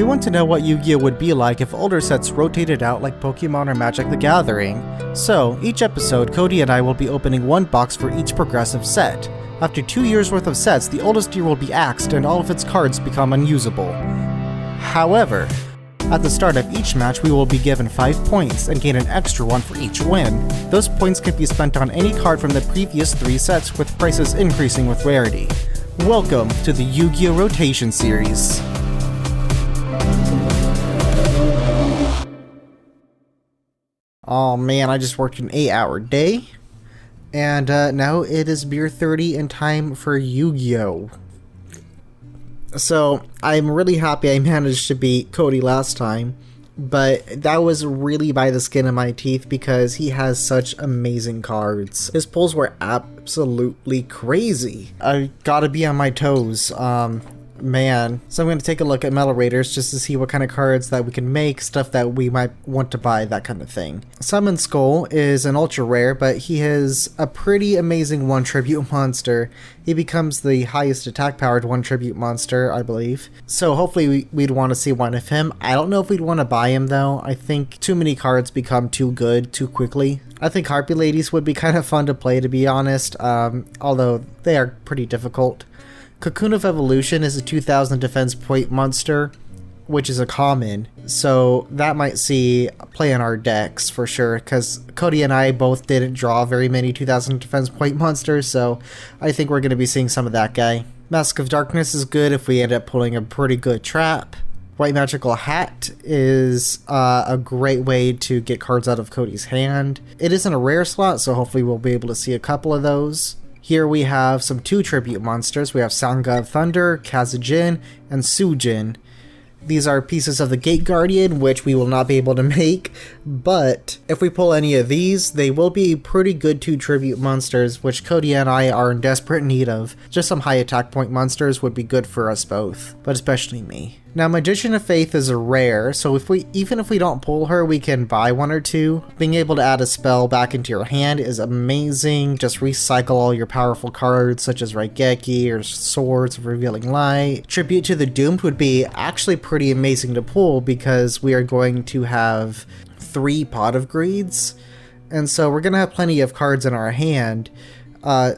We want to know what Yu-Gi-Oh would be like if older sets rotated out like Pokemon or Magic the Gathering. So, each episode, Cody and I will be opening one box for each progressive set. After 2 years worth of sets, the oldest year will be axed and all of its cards become unusable. However, at the start of each match, we will be given 5 points and gain an extra one for each win. Those points can be spent on any card from the previous 3 sets, with prices increasing with rarity. Welcome to the Yu-Gi-Oh! Rotation Series. Oh man, I just worked an 8-hour day, and now it is beer 30 and time for Yu-Gi-Oh! So, I'm really happy I managed to beat Cody last time, but that was really by the skin of my teeth because he has such amazing cards. His pulls were absolutely crazy. I gotta be on my toes, man. So I'm going to take a look at Metal Raiders just to see what kind of cards that we can make, stuff that we might want to buy, that kind of thing. Summon Skull is an ultra rare, but he has a pretty amazing 1 tribute monster. He becomes the highest attack powered 1 tribute monster, I believe. So hopefully we'd want to see one of him. I don't know if we'd want to buy him though. I think too many cards become too good too quickly. I think Harpy Ladies would be kind of fun to play, to be honest, although they are pretty difficult. Cocoon of Evolution is a 2000 defense point monster, which is a common, so that might see play in our decks for sure, because Cody and I both didn't draw very many 2000 defense point monsters, so I think we're going to be seeing some of that guy. Mask of Darkness is good if we end up pulling a pretty good trap. White Magical Hat is a great way to get cards out of Cody's hand. It isn't a rare slot, so hopefully we'll be able to see a couple of those. Here we have some 2 tribute monsters. We have Sangha of Thunder, Kazujin, and Sujin. These are pieces of the Gate Guardian, which we will not be able to make, but if we pull any of these, they will be pretty good 2 tribute monsters, which Cody and I are in desperate need of. Just some high attack point monsters would be good for us both, but especially me. Now, Magician of Faith is a rare, so even if we don't pull her, we can buy 1 or 2. Being able to add a spell back into your hand is amazing. Just recycle all your powerful cards, such as Raigeki or Swords of Revealing Light. Tribute to the Doomed would be actually pretty amazing to pull because we are going to have 3 Pot of Greeds, and so we're going to have plenty of cards in our hand,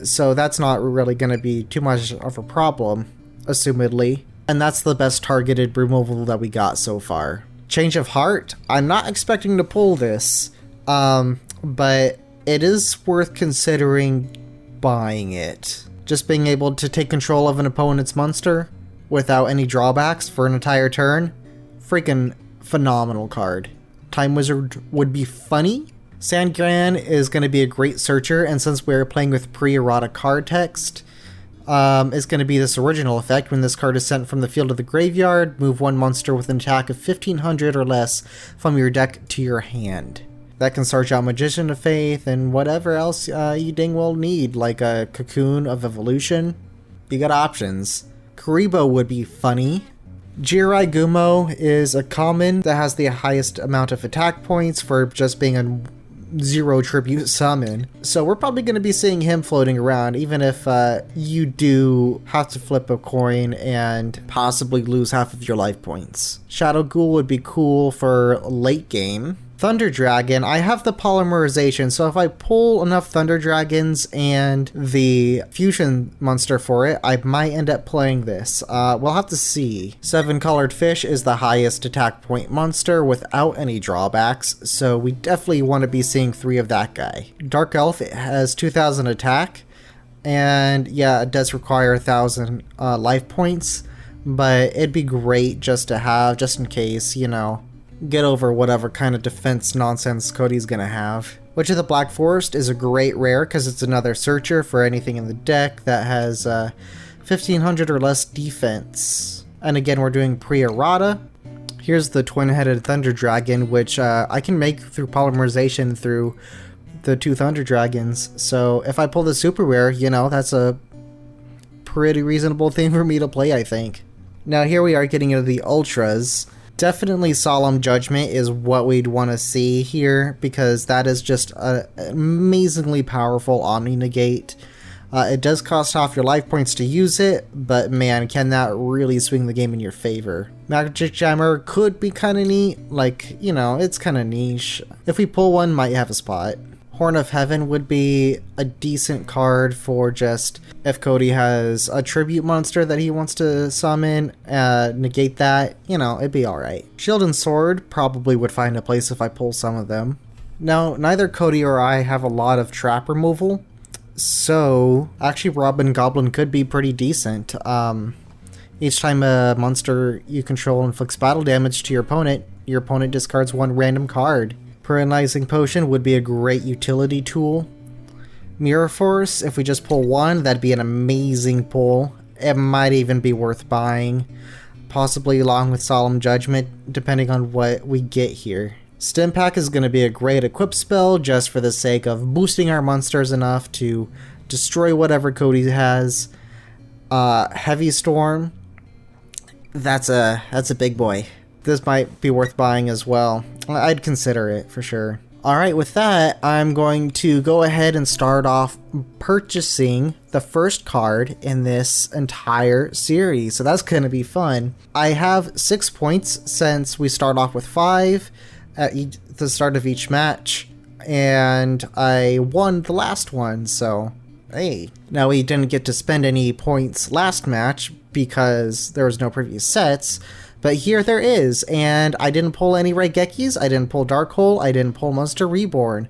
so that's not really going to be too much of a problem, assumedly. And that's the best targeted removal that we got so far. Change of Heart, I'm not expecting to pull this, but it is worth considering buying it. Just being able to take control of an opponent's monster without any drawbacks for an entire turn, freaking phenomenal card. Time Wizard would be funny. Sandgran is going to be a great searcher, and since we're playing with pre-errata card text, is going to be this original effect. When this card is sent from the field to the graveyard, move 1 monster with an attack of 1500 or less from your deck to your hand. That can search out Magician of Faith and whatever else you dang well need, like a Cocoon of Evolution. You got options. Kuribo would be funny. Jirai Gumo is a common that has the highest amount of attack points for just being a 0 tribute summon. So we're probably going to be seeing him floating around, even if you do have to flip a coin and possibly lose half of your life points. Shadow Ghoul would be cool for late game. Thunder Dragon, I have the polymerization, so if I pull enough Thunder Dragons and the fusion monster for it, I might end up playing this. We'll have to see. 7 Colored Fish is the highest attack point monster without any drawbacks, so we definitely want to be seeing 3 of that guy. Dark Elf has 2000 attack, and yeah, it does require 1000 life points, but it'd be great just to have, just in case, you know, get over whatever kind of defense nonsense Cody's gonna have. Witch of the Black Forest is a great rare because it's another searcher for anything in the deck that has 1500 or less defense. And again, we're doing pre-errata. Here's the twin-headed Thunder Dragon, which I can make through polymerization through the 2 Thunder Dragons. So if I pull the super rare, you know, that's a pretty reasonable thing for me to play, I think. Now here we are getting into the Ultras. Definitely Solemn Judgment is what we'd want to see here, because that is just an amazingly powerful Omni-Negate. It does cost half your life points to use it, but man, can that really swing the game in your favor. Magic Jammer could be kind of neat, like, you know, it's kind of niche. If we pull one, might have a spot. Horn of Heaven would be a decent card for just if Cody has a tribute monster that he wants to summon, negate that, you know, it'd be alright. Shield and Sword probably would find a place if I pull some of them. Now, neither Cody or I have a lot of trap removal, so actually Robin Goblin could be pretty decent. Each time a monster you control inflicts battle damage to your opponent discards one random card. Paralyzing Potion would be a great utility tool. Mirror Force, if we just pull one, that'd be an amazing pull. It might even be worth buying, possibly along with Solemn Judgment, depending on what we get here. Stim Pack is going to be a great equip spell just for the sake of boosting our monsters enough to destroy whatever Cody has. Heavy Storm, that's a big boy. This might be worth buying as well. I'd consider it for sure. Alright, with that, I'm going to go ahead and start off purchasing the first card in this entire series. So that's going to be fun. I have 6 points since we start off with 5 at the start of each match. And I won the last one, so hey. Now we didn't get to spend any points last match because there was no previous sets. But here there is, and I didn't pull any Raigekis, I didn't pull Dark Hole, I didn't pull Monster Reborn.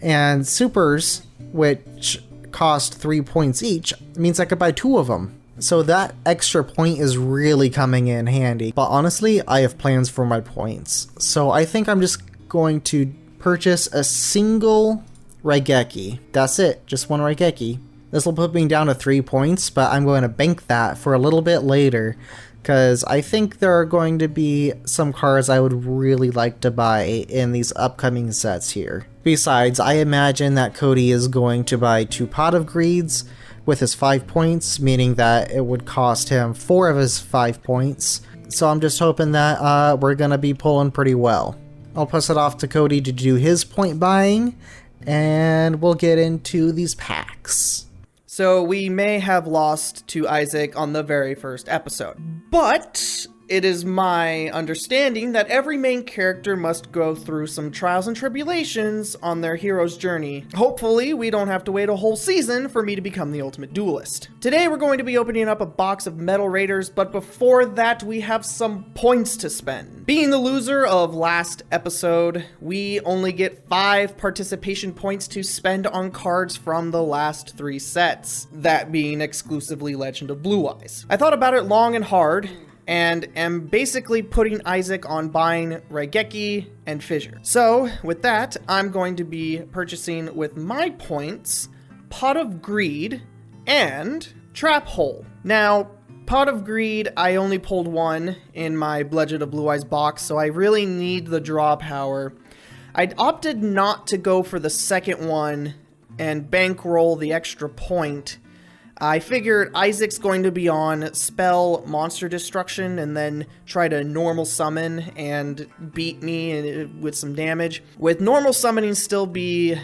And Supers, which cost 3 points each, means I could buy 2 of them. So that extra point is really coming in handy. But honestly, I have plans for my points. So I think I'm just going to purchase a single Raigeki. That's it, just one Raigeki. This will put me down to 3 points, but I'm going to bank that for a little bit later, because I think there are going to be some cards I would really like to buy in these upcoming sets here. Besides, I imagine that Cody is going to buy 2 Pot of Greeds with his 5 points, meaning that it would cost him 4 of his 5 points. So I'm just hoping that we're going to be pulling pretty well. I'll pass it off to Cody to do his point buying, and we'll get into these packs. So we may have lost to Isaac on the very first episode, but it is my understanding that every main character must go through some trials and tribulations on their hero's journey. Hopefully, we don't have to wait a whole season for me to become the ultimate duelist. Today, we're going to be opening up a box of Metal Raiders, but before that, we have some points to spend. Being the loser of last episode, we only get 5 participation points to spend on cards from the last 3 sets, that being exclusively Legend of Blue Eyes. I thought about it long and hard, and am basically putting Isaac on buying Raigeki and Fissure. So, with that, I'm going to be purchasing with my points Pot of Greed and Trap Hole. Now, Pot of Greed, I only pulled 1 in my Legend of Blue Eyes box, so I really need the draw power. I'd opted not to go for the second one and bankroll the extra point. I figured Isaac's going to be on Spell Monster Destruction and then try to normal summon and beat me with some damage. With normal summoning still being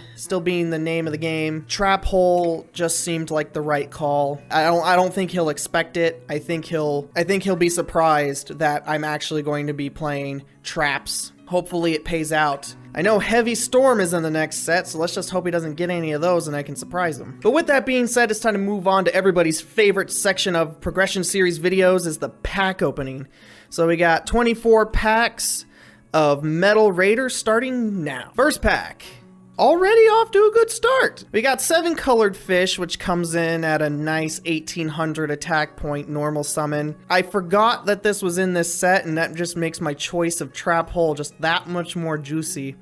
the name of the game, Trap Hole just seemed like the right call. I don't think he'll expect it. I think he'll be surprised that I'm actually going to be playing traps. Hopefully it pays out. I know Heavy Storm is in the next set, so let's just hope he doesn't get any of those and I can surprise him. But with that being said, it's time to move on to everybody's favorite section of Progression Series videos, is the pack opening. So we got 24 packs of Metal Raiders starting now. First pack. Already off to a good start. We got 7 colored fish, which comes in at a nice 1800 attack point normal summon. I forgot that this was in this set, and that just makes my choice of Trap Hole just that much more juicy.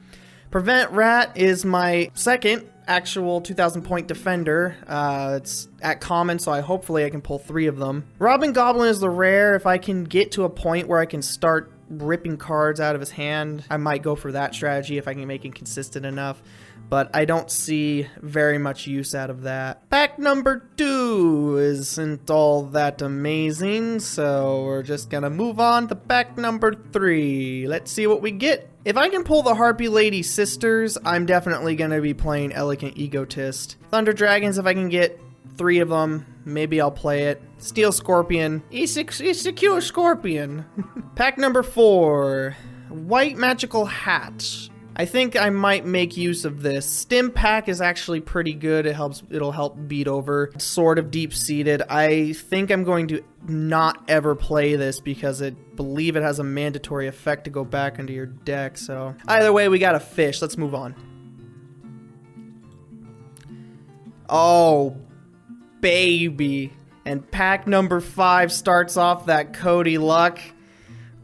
Prevent Rat is my second actual 2000 point defender. It's at common, so hopefully I can pull 3 of them. Robin Goblin is the rare. If I can get to a point where I can start ripping cards out of his hand, I might go for that strategy if I can make it consistent enough, but I don't see very much use out of that. Pack number 2 isn't all that amazing, so we're just gonna move on to pack number 3. Let's see what we get. If I can pull the Harpy Lady Sisters, I'm definitely gonna be playing Elegant Egotist. Thunder Dragons, if I can get 3 of them. Maybe I'll play it. Steel Scorpion. He's secure Scorpion. Pack number 4. White Magical Hat. I think I might make use of this. Stim Pack is actually pretty good. It'll help beat over. It's sort of deep-seated. I think I'm going to not ever play this because I believe it has a mandatory effect to go back into your deck. So either way, we got a fish. Let's move on. Oh, baby. And pack number 5 starts off that Cody luck.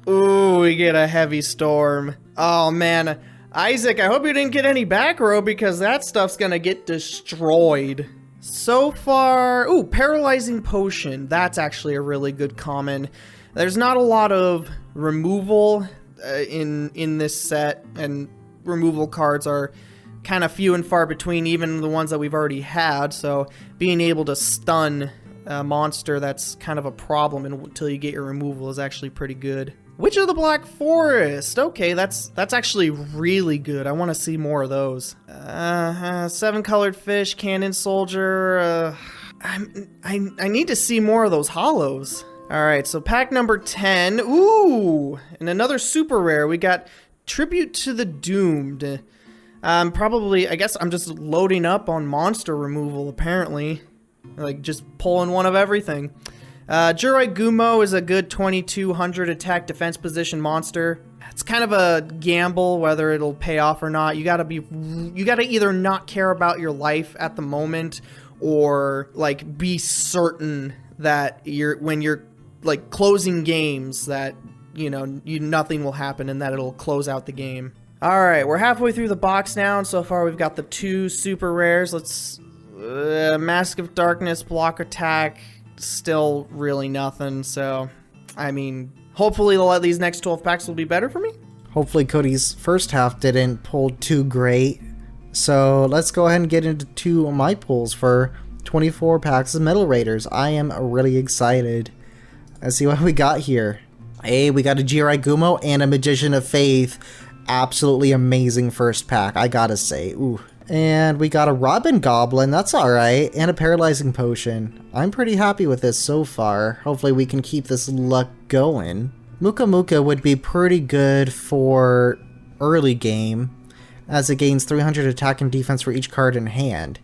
Ooh, we get a heavy storm. Oh, man. Isaac, I hope you didn't get any back row because that stuff's gonna get destroyed. So far... Ooh, Paralyzing Potion. That's actually a really good common. There's not a lot of removal in this set, and removal cards are kind of few and far between, even the ones that we've already had, so being able to stun a monster that's kind of a problem until you get your removal is actually pretty good. Witch of the Black Forest. Okay, that's actually really good. I want to see more of those. 7 colored fish, cannon soldier. I need to see more of those hollows. All right, so pack number 10. Ooh, and another super rare. We got Tribute to the Doomed. I guess I'm just loading up on monster removal, apparently. Like, just pulling one of everything. Jiroi Gumo is a good 2200 attack defense position monster. It's kind of a gamble whether it'll pay off or not. You gotta either not care about your life at the moment, or like be certain that when you're like closing games that nothing will happen and that it'll close out the game. All right, we're halfway through the box now, and so far we've got the 2 super rares. Let's Mask of Darkness, block attack. Still really nothing, so I mean, hopefully these next 12 packs will be better for me. Hopefully Cody's first half didn't pull too great, so let's go ahead and get into 2 of my pulls for 24 packs of Metal Raiders. I am really excited. Let's see what we got here. Hey, we got a Jiroi Gumo and a Magician of Faith. Absolutely amazing first pack, I gotta say. Ooh. And we got a Robin Goblin, that's alright, and a Paralyzing Potion. I'm pretty happy with this so far. Hopefully we can keep this luck going. Muka Muka would be pretty good for early game, as it gains 300 attack and defense for each card in hand,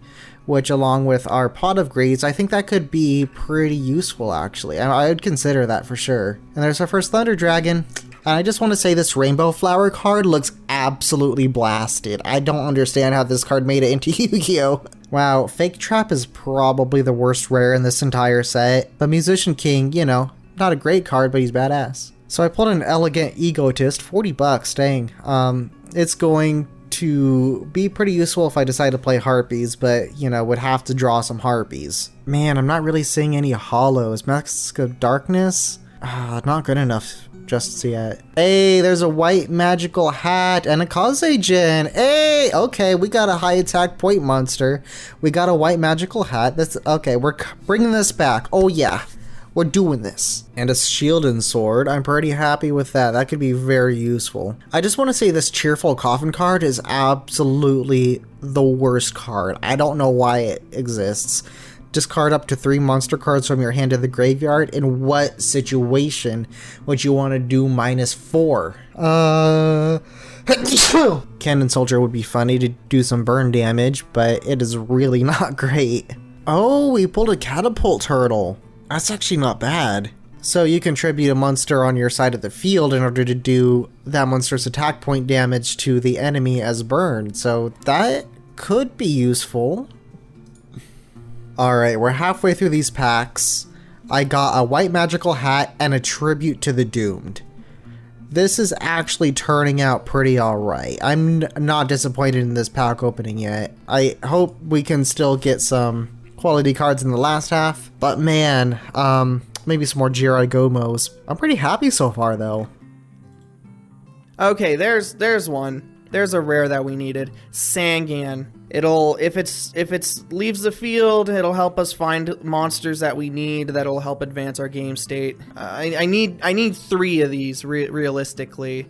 which along with our Pot of Greeds, I think that could be pretty useful actually. I would consider that for sure. And there's our first Thunder Dragon. And I just want to say this Rainbow Flower card looks absolutely blasted. I don't understand how this card made it into Yu-Gi-Oh! Wow, Fake Trap is probably the worst rare in this entire set. But Musician King, not a great card, but he's badass. So I pulled an Elegant Egotist, 40 bucks, dang. It's going to be pretty useful if I decide to play Harpies, but, would have to draw some Harpies. Man, I'm not really seeing any hollows. Mask of Darkness? Not good enough just yet. Hey, there's a White Magical Hat and a Kaze-Jin. Hey, okay, we got a high attack point monster. We got a White Magical Hat. That's okay, we're bringing this back. Oh yeah, we're doing this. And a Shield and Sword. I'm pretty happy with that. That could be very useful. I just want to say this Cheerful Coffin card is absolutely the worst card. I don't know why it exists. Discard up to 3 monster cards from your hand to the graveyard. In what situation would you want to do -4? Cannon Soldier would be funny to do some burn damage, but it is really not great. Oh, we pulled a Catapult Turtle. That's actually not bad. So you contribute a monster on your side of the field in order to do that monster's attack point damage to the enemy as burned. So that could be useful. Alright, we're halfway through these packs. I got a White Magical Hat and a Tribute to the Doomed. This is actually turning out pretty alright. I'm not disappointed in this pack opening yet. I hope we can still get some quality cards in the last half. But man, maybe some more Jiroi Gomos. I'm pretty happy so far though. Okay, there's one. There's a rare that we needed. Sangan. If it's leaves the field, it'll help us find monsters that we need. That'll help advance our game state. I need 3 of these realistically.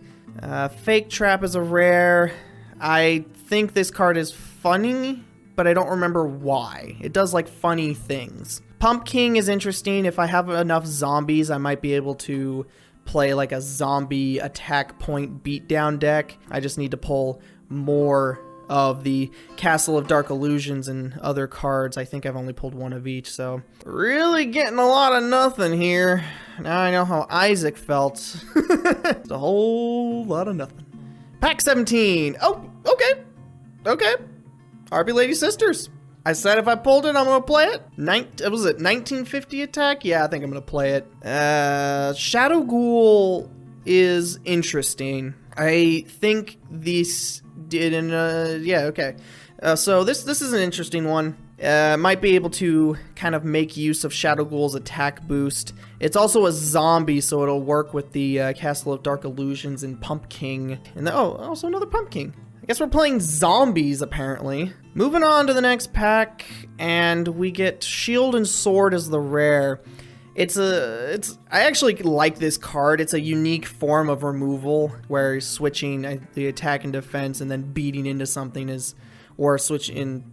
Fake Trap is a rare. I think this card is funny but I don't remember why. It does like funny things. Pumpkin is interesting. If I have enough zombies, I might be able to play like a zombie attack point beatdown deck. I just need to pull more of the Castle of Dark Illusions and other cards. I think I've only pulled one of each, so really getting a lot of nothing here. Now I know how Isaac felt. It's a whole lot of nothing. Pack 17. Oh, okay. Okay. RP Lady Sisters. I said if I pulled it, I'm gonna play it. Was it 1950 attack? Yeah, I think I'm gonna play it. Shadow Ghoul is interesting. I think this didn't, yeah, okay. So this is an interesting one. Might be able to kind of make use of Shadow Ghoul's attack boost. It's also a zombie, so it'll work with the Castle of Dark Illusions and Pumpkin. And also another Pumpkin. I guess we're playing zombies, apparently. Moving on to the next pack, and we get Shield and Sword as the rare. I actually like this card. It's a unique form of removal where you're switching the attack and defense and then beating into something or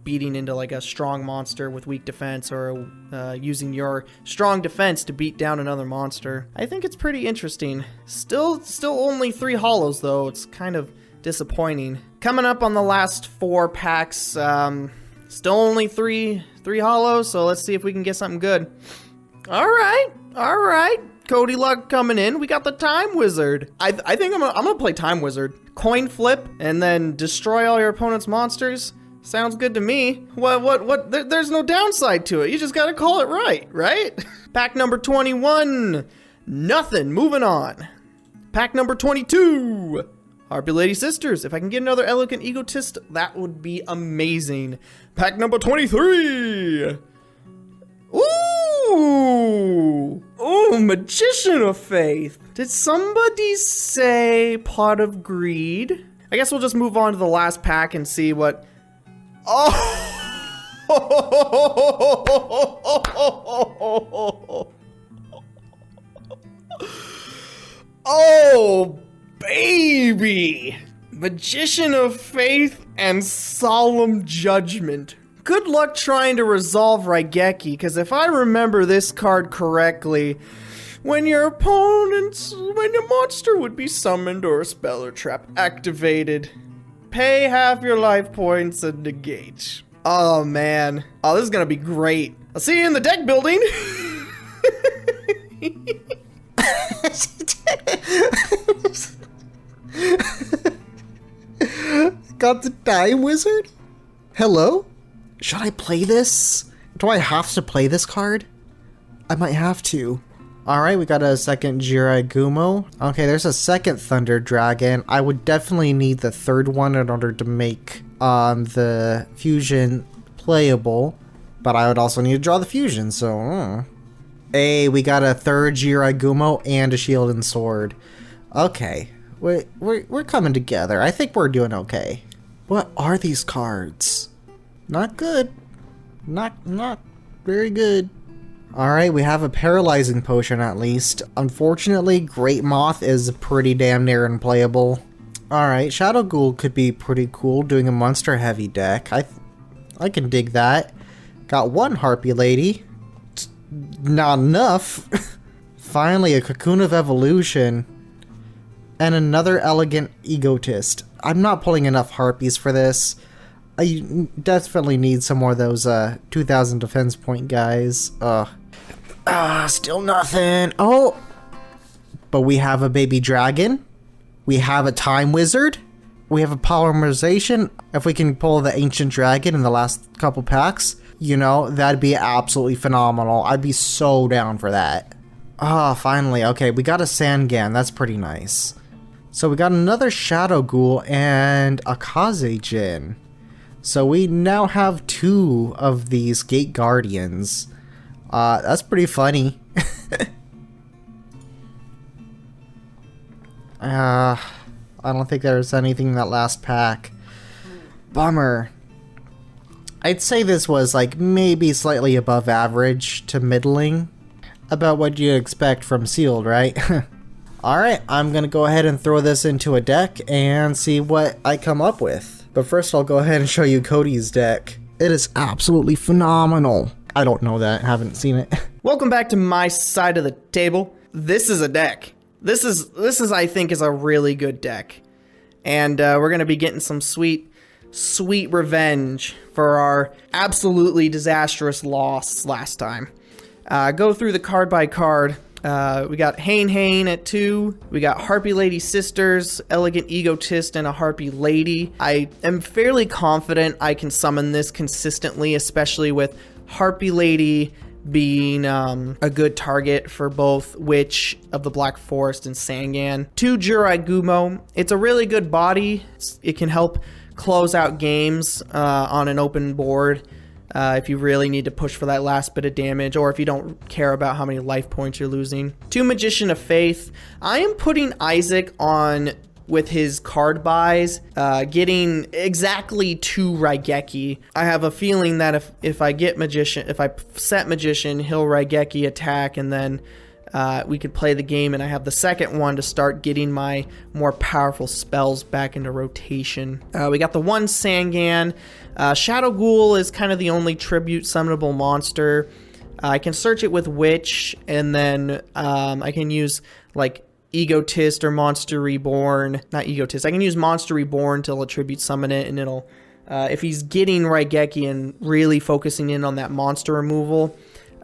beating into like a strong monster with weak defense, or using your strong defense to beat down another monster. I think it's pretty interesting. Still only 3 holos though. It's kind of disappointing. Coming up on the last 4 packs, still only three holos, so let's see if we can get something good. All right. Cody Luck coming in. We got the Time Wizard. I think I'm gonna play Time Wizard. Coin flip and then destroy all your opponent's monsters. Sounds good to me. What? There's no downside to it. You just gotta call it right? Pack number 21. Nothing. Moving on. Pack number 22. RP Lady Sisters. If I can get another Elegant Egotist, that would be amazing. Pack number 23. Ooh, Magician of Faith. Did somebody say Pot of Greed? I guess we'll just move on to the last pack and see what... Oh, baby. Magician of Faith and Solemn Judgment. Good luck trying to resolve Raigeki, because if I remember this card correctly, when your monster would be summoned or a spell or trap activated, pay half your life points and negate. Oh man. Oh, this is gonna be great. I'll see you in the deck building. Got the Time Wizard? Hello? Should I play this? Do I have to play this card? I might have to. Alright, we got a second Jirai Gumo. Okay, there's a second Thunder Dragon. I would definitely need the third one in order to make the fusion playable. But I would also need to draw the fusion, so... Hey, we got a third Jirai Gumo and a Shield and Sword. Okay, we're coming together. I think we're doing okay. What are these cards? Not good. Not very good. Alright, we have a Paralyzing Potion at least. Unfortunately, Great Moth is pretty damn near unplayable. Alright, Shadow Ghoul could be pretty cool doing a monster heavy deck. I can dig that. Got one Harpy Lady. Not enough. Finally, a Cocoon of Evolution. And another Elegant Egotist. I'm not pulling enough Harpies for this. I definitely need some more of those 2,000 defense point guys. Still nothing. Oh! But we have a baby dragon. We have a Time Wizard. We have a polymerization. If we can pull the Ancient Dragon in the last couple packs, you know, that'd be absolutely phenomenal. I'd be so down for that. Finally. Okay, we got a Sangan. That's pretty nice. So we got another Shadow Ghoul and a Kazejin. So we now have 2 of these Gate Guardians. That's pretty funny. I don't think there's anything in that last pack. Bummer. I'd say this was like maybe slightly above average to middling. About what you'd expect from Sealed, right? Alright, I'm gonna go ahead and throw this into a deck and see what I come up with. But first I'll go ahead and show you Cody's deck. It is absolutely phenomenal. I don't know that. Haven't seen it. Welcome back to my side of the table. This is a deck. This is I think is a really good deck. And we're going to be getting some sweet revenge for our absolutely disastrous loss last time. Go through the card by card. We got Hain at 2. We got Harpy Lady Sisters, Elegant Egotist, and a Harpy Lady. I am fairly confident I can summon this consistently, especially with Harpy Lady being a good target for both Witch of the Black Forest and Sangan. 2 Jurai Gumo. It's a really good body. It can help close out games on an open board. If you really need to push for that last bit of damage, or if you don't care about how many life points you're losing. 2 Magician of Faith. I am putting Isaac on with his card buys, getting exactly 2 Raigeki. I have a feeling that if I set Magician, he'll Raigeki attack, and then we could play the game, and I have the second one to start getting my more powerful spells back into rotation. We got the 1 Sangan. Shadow Ghoul is kind of the only tribute summonable monster. I can search it with Witch, and then I can use like Egotist or Monster Reborn. Not Egotist. I can use Monster Reborn to attribute summon it, and it'll if he's getting Raigeki and really focusing in on that monster removal.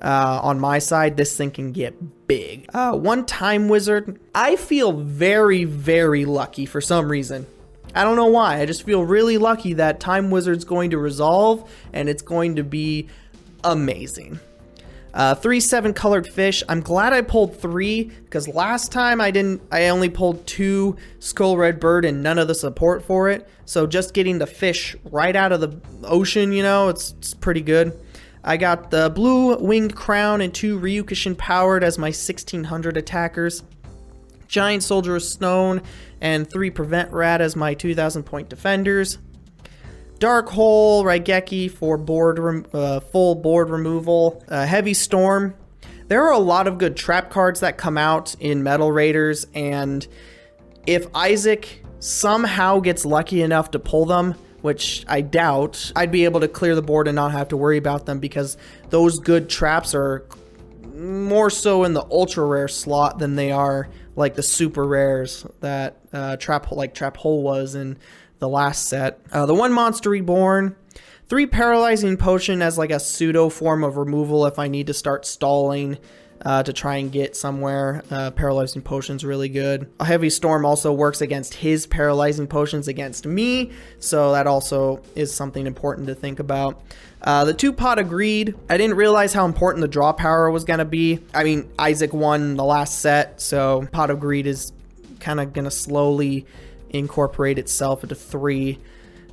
On my side, this thing can get big. 1 Time Wizard. I feel very, very lucky for some reason. I don't know why. I just feel really lucky that Time Wizard's going to resolve, and it's going to be amazing. 3 7 Colored Fish. I'm glad I pulled 3, because last time I only pulled 2 Skull Red Bird and none of the support for it. So just getting the fish right out of the ocean, it's pretty good. I got the Blue Winged Crown and 2 Ryukushin Powered as my 1600 attackers. Giant Soldier of Stone and 3 Prevent Rat as my 2000 point defenders. Dark Hole, Raigeki for full board removal. Heavy Storm. There are a lot of good trap cards that come out in Metal Raiders, and if Isaac somehow gets lucky enough to pull them, which I doubt, I'd be able to clear the board and not have to worry about them, because those good traps are more so in the ultra rare slot than they are like the super rares that Trap Hole was in the last set. The 1 Monster Reborn. 3 Paralyzing Potion as like a pseudo form of removal if I need to start stalling to try and get somewhere. Paralyzing Potion's really good. A Heavy Storm also works against his Paralyzing Potions against me, so that also is something important to think about. The 2 Pot of Greed. I didn't realize how important the draw power was going to be. I mean, Isaac won the last set, so Pot of Greed is kind of going to slowly incorporate itself into 3.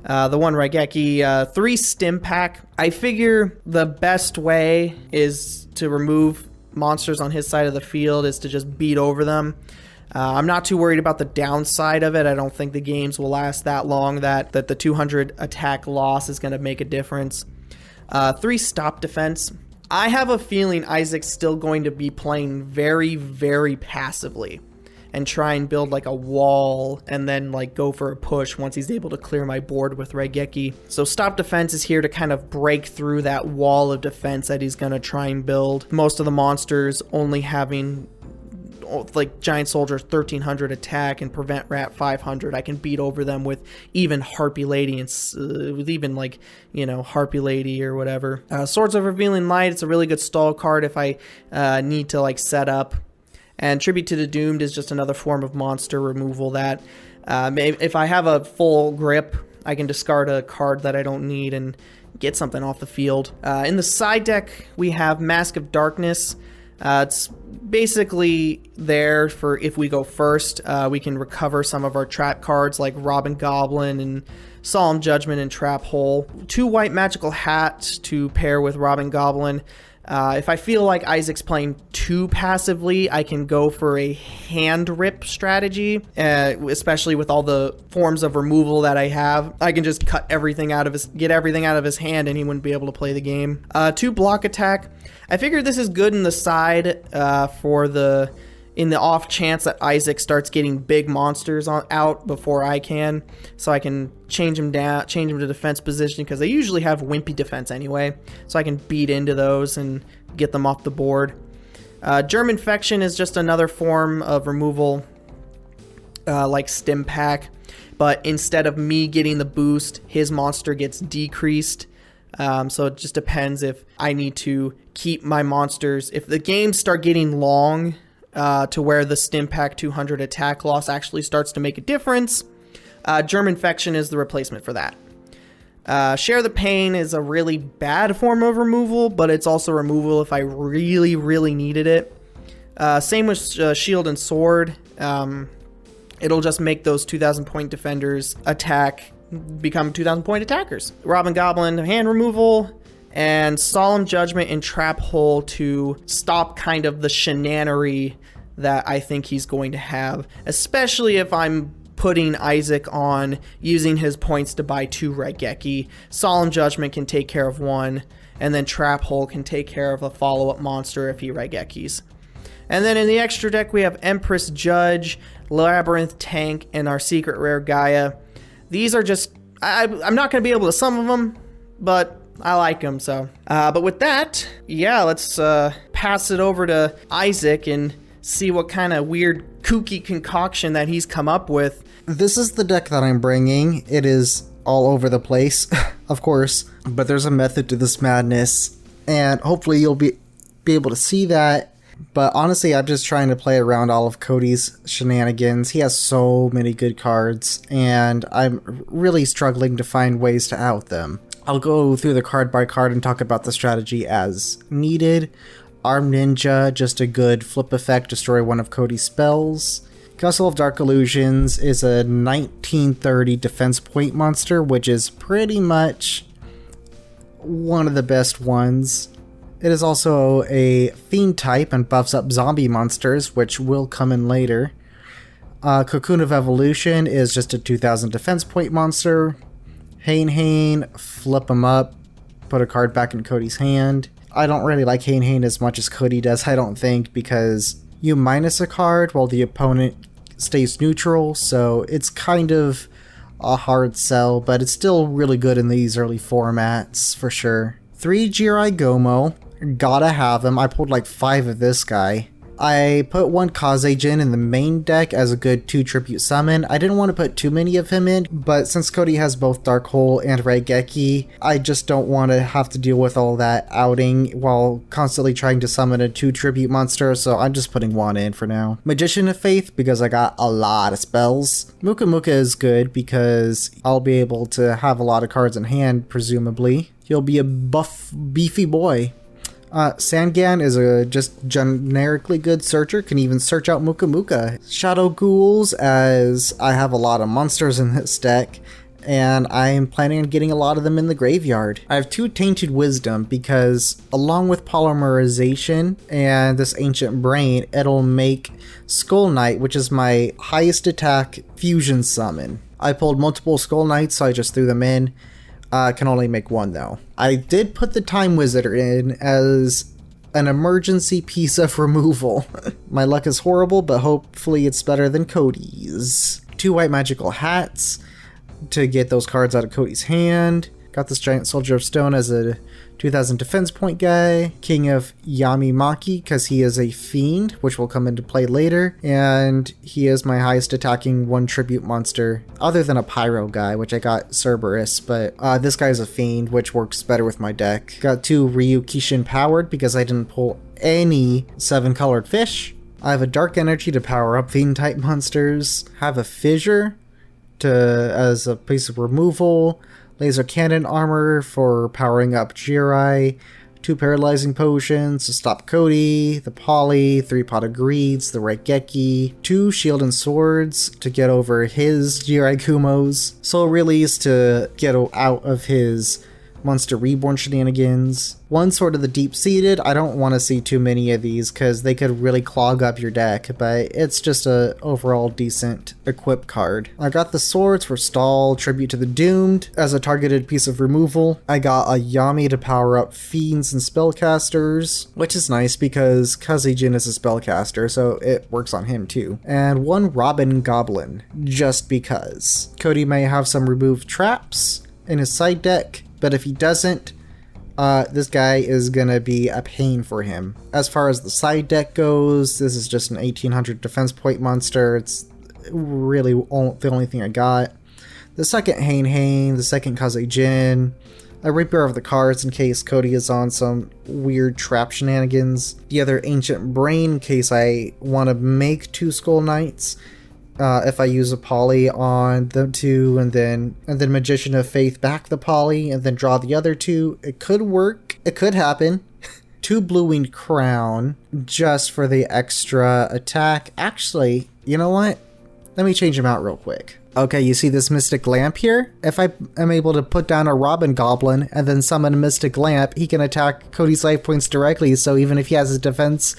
The 1 Raigeki. 3 Stim Pack. I figure the best way is to remove monsters on his side of the field is to just beat over them. I'm not too worried about the downside of it. I don't think the games will last that long that the 200 attack loss is going to make a difference. 3 Stop Defense. I have a feeling Isaac's still going to be playing very, very passively and try and build like a wall and then like go for a push once he's able to clear my board with Raigeki. So Stop Defense is here to kind of break through that wall of defense that he's going to try and build. Most of the monsters only having like Giant Soldier 1300 attack and Prevent Rat 500. I can beat over them with even Harpy Lady and with even like, Harpy Lady or whatever. Swords of Revealing Light. It's a really good stall card if I need to like set up. And Tribute to the Doomed is just another form of monster removal that if I have a full grip, I can discard a card that I don't need and get something off the field. In the side deck, we have Mask of Darkness. It's basically there for if we go first, we can recover some of our trap cards like Robin Goblin and Solemn Judgment and Trap Hole. 2 White Magical Hat to pair with Robin Goblin. If I feel like Isaac's playing too passively, I can go for a hand rip strategy, especially with all the forms of removal that I have. I can just get everything out of his hand, and he wouldn't be able to play the game. 2 Block Attack. I figured this is good in the side for in the off chance that Isaac starts getting big monsters out before I can, so I can change him to defense position, because they usually have wimpy defense anyway, so I can beat into those and get them off the board. Germ Infection is just another form of removal, like Stim Pack, but instead of me getting the boost, his monster gets decreased. So it just depends if I need to keep my monsters. If the games start getting long, to where the Stim Pack 200 attack loss actually starts to make a difference, Germ Infection is the replacement for that. Share the Pain is a really bad form of removal, but it's also removal if I really, really needed it. Same with Shield and Sword. It'll just make those 2,000 point defenders become 2,000 point attackers. Robin Goblin, hand removal, and Solemn Judgment and Trap Hole to stop kind of the shenanery that I think he's going to have, especially if I'm putting Isaac on using his points to buy 2 Raigeki. Solemn Judgment can take care of 1, and then Trap Hole can take care of a follow-up monster if he Raigekis. And then in the extra deck, we have Empress Judge, Labyrinth Tank, and our secret rare Gaia. These are just, I'm not going to be able to summon them, but I like them, so. But with that, yeah, let's pass it over to Isaac and see what kind of weird kooky concoction that he's come up with. This is the deck that I'm bringing. It is all over the place, of course, but there's a method to this madness, and hopefully you'll be able to see that. But honestly, I'm just trying to play around all of Cody's shenanigans. He has so many good cards, and I'm really struggling to find ways to out them. I'll go through the card by card and talk about the strategy as needed. Arm Ninja, just a good flip effect, destroy one of Cody's spells. Castle of Dark Illusions is a 1930 defense point monster, which is pretty much one of the best ones. It is also a Fiend type and buffs up zombie monsters, which will come in later. Cocoon of Evolution is just a 2000 defense point monster. Hain, flip him up, put a card back in Cody's hand. I don't really like Hain as much as Cody does, I don't think, because you minus a card while the opponent stays neutral, so it's kind of a hard sell, but it's still really good in these early formats, for sure. 3 Jirai Gomo. Gotta have him. I pulled like 5 of this guy. I put 1 Kazejin in the main deck as a good 2 tribute summon. I didn't want to put too many of him in, but since Cody has both Dark Hole and Raigeki, I just don't want to have to deal with all that outing while constantly trying to summon a 2 tribute monster, so I'm just putting 1 in for now. Magician of Faith, because I got a lot of spells. Muka Muka is good because I'll be able to have a lot of cards in hand, presumably. He'll be a buff, beefy boy. Sangan is a just generically good searcher, can even search out Muka Muka. Shadow Ghouls, as I have a lot of monsters in this deck, and I'm planning on getting a lot of them in the graveyard. I have 2 Tainted Wisdom because along with Polymerization and this Ancient Brain, it'll make Skull Knight, which is my highest attack fusion summon. I pulled multiple Skull Knights, so I just threw them in. Can only make 1 though. I did put the Time Wizard in as an emergency piece of removal. My luck is horrible, but hopefully it's better than Cody's. 2 White Magical Hats to get those cards out of Cody's hand. Got this Giant Soldier of Stone as a 2000 defense point guy. King of Yamimaki, because he is a fiend, which will come into play later. And he is my highest attacking 1 tribute monster, other than a Pyro guy, which I got Cerberus. But this guy's a fiend, which works better with my deck. Got 2 Ryu Kishin powered, because I didn't pull any 7-colored fish. I have a Dark Energy to power up fiend type monsters. Have a Fissure as a piece of removal. Laser Cannon Armor for powering up Jirai, 2 Paralyzing Potions to stop Cody, the Poly, 3 Pot of Greeds, the Raigeki, 2 Shield and Swords to get over his Jirai Kumos, Soul Release to get out of his Monster Reborn shenanigans. One Sword of the Deep-Seated. I don't want to see too many of these because they could really clog up your deck, but it's just a overall decent equip card. I got the Swords for Stall, Tribute to the Doomed as a targeted piece of removal. I got a Yami to power up Fiends and Spellcasters, which is nice because Kazejin is a spellcaster, so it works on him too. And one Robin Goblin, just because. Cody may have some removed traps in his side deck, but if he doesn't, this guy is gonna be a pain for him. As far as the side deck goes, this is just an 1800 defense point monster. It's really the only thing I got. The second Hane, the second Kazejin, a Reaper of the Cards in case Cody is on some weird trap shenanigans, the other Ancient Brain in case I want to make 2 Skull Knights, if I use a poly on the 2, and then Magician of Faith back the poly, and then draw the other 2. It could work. It could happen. 2 Blue-Winged Crown, just for the extra attack. Actually, you know what? Let me change them out real quick. Okay, you see this Mystic Lamp here? If I am able to put down a Robin Goblin and then summon a Mystic Lamp, he can attack Cody's life points directly, so even if he has a defense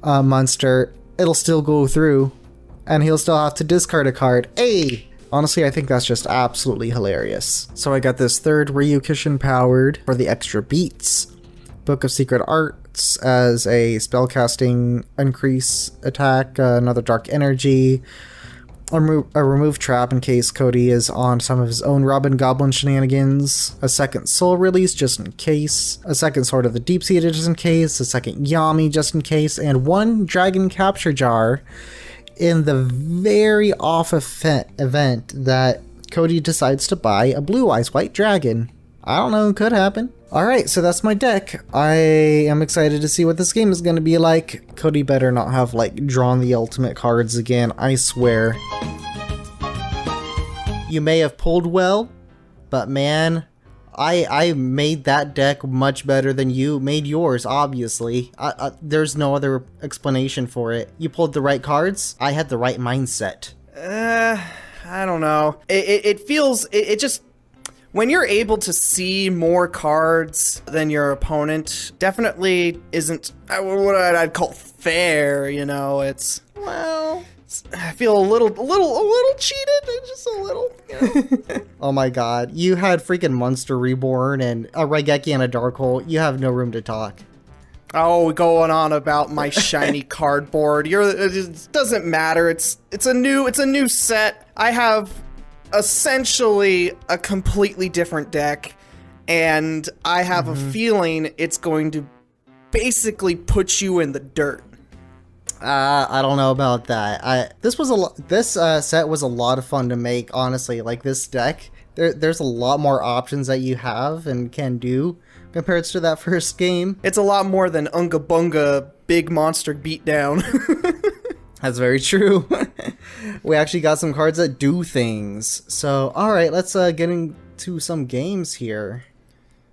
monster, it'll still go through. And he'll still have to discard a card. Hey! Honestly, I think that's just absolutely hilarious. So I got this third Ryukishin powered for the extra beats. Book of Secret Arts as a spellcasting increase attack, another Dark Energy, a remove trap in case Cody is on some of his own Robin Goblin shenanigans, a second Soul Release just in case, a second Sword of the Deep-Seated just in case, a second Yami just in case, and one Dragon Capture Jar in the very off event that Cody decides to buy a Blue Eyes White Dragon. I don't know, could happen. Alright, so that's my deck. I am excited to see what this game is going to be like. Cody better not have, like, drawn the ultimate cards again, I swear. You may have pulled well, but man, I made that deck much better than you made yours, obviously. There's no other explanation for it. You pulled the right cards, I had the right mindset. I don't know. It feels, it just, when you're able to see more cards than your opponent, definitely isn't what I'd call fair, you know, it's, well, I feel a little cheated, just a little, you know. Oh my god, you had freaking Monster Reborn and a Raigeki and a Dark Hole. You have no room to talk. Oh, going on about my shiny cardboard. It doesn't matter. It's a new set. I have essentially a completely different deck, and I have a feeling it's going to basically put you in the dirt. I don't know about that. This set was a lot of fun to make, honestly. Like, this deck, there's a lot more options that you have and can do compared to that first game. It's a lot more than Unga Bunga Big Monster Beatdown. That's very true. We actually got some cards that do things. So, alright, let's get into some games here.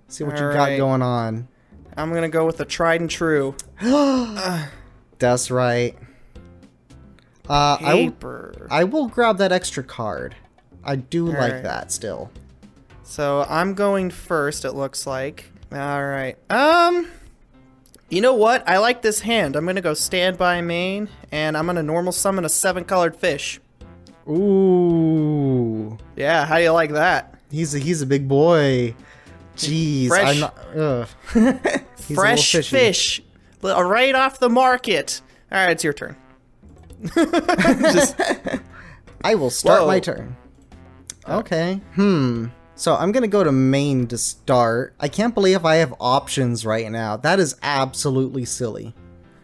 See what you got going on. I'm gonna go with the tried and true. That's right. I will grab that extra card. I do like that still. So I'm going first, it looks like. Alright. You know what? I like this hand. I'm gonna go Standby Main, and I'm gonna normal summon a 7-colored fish. Ooh. Yeah, how do you like that? He's a big boy. Jeez. Fresh, I'm not, fresh fish. Right off the market. Alright, it's your turn. I will start my turn. Okay. So I'm gonna go to main to start. I can't believe I have options right now. That is absolutely silly.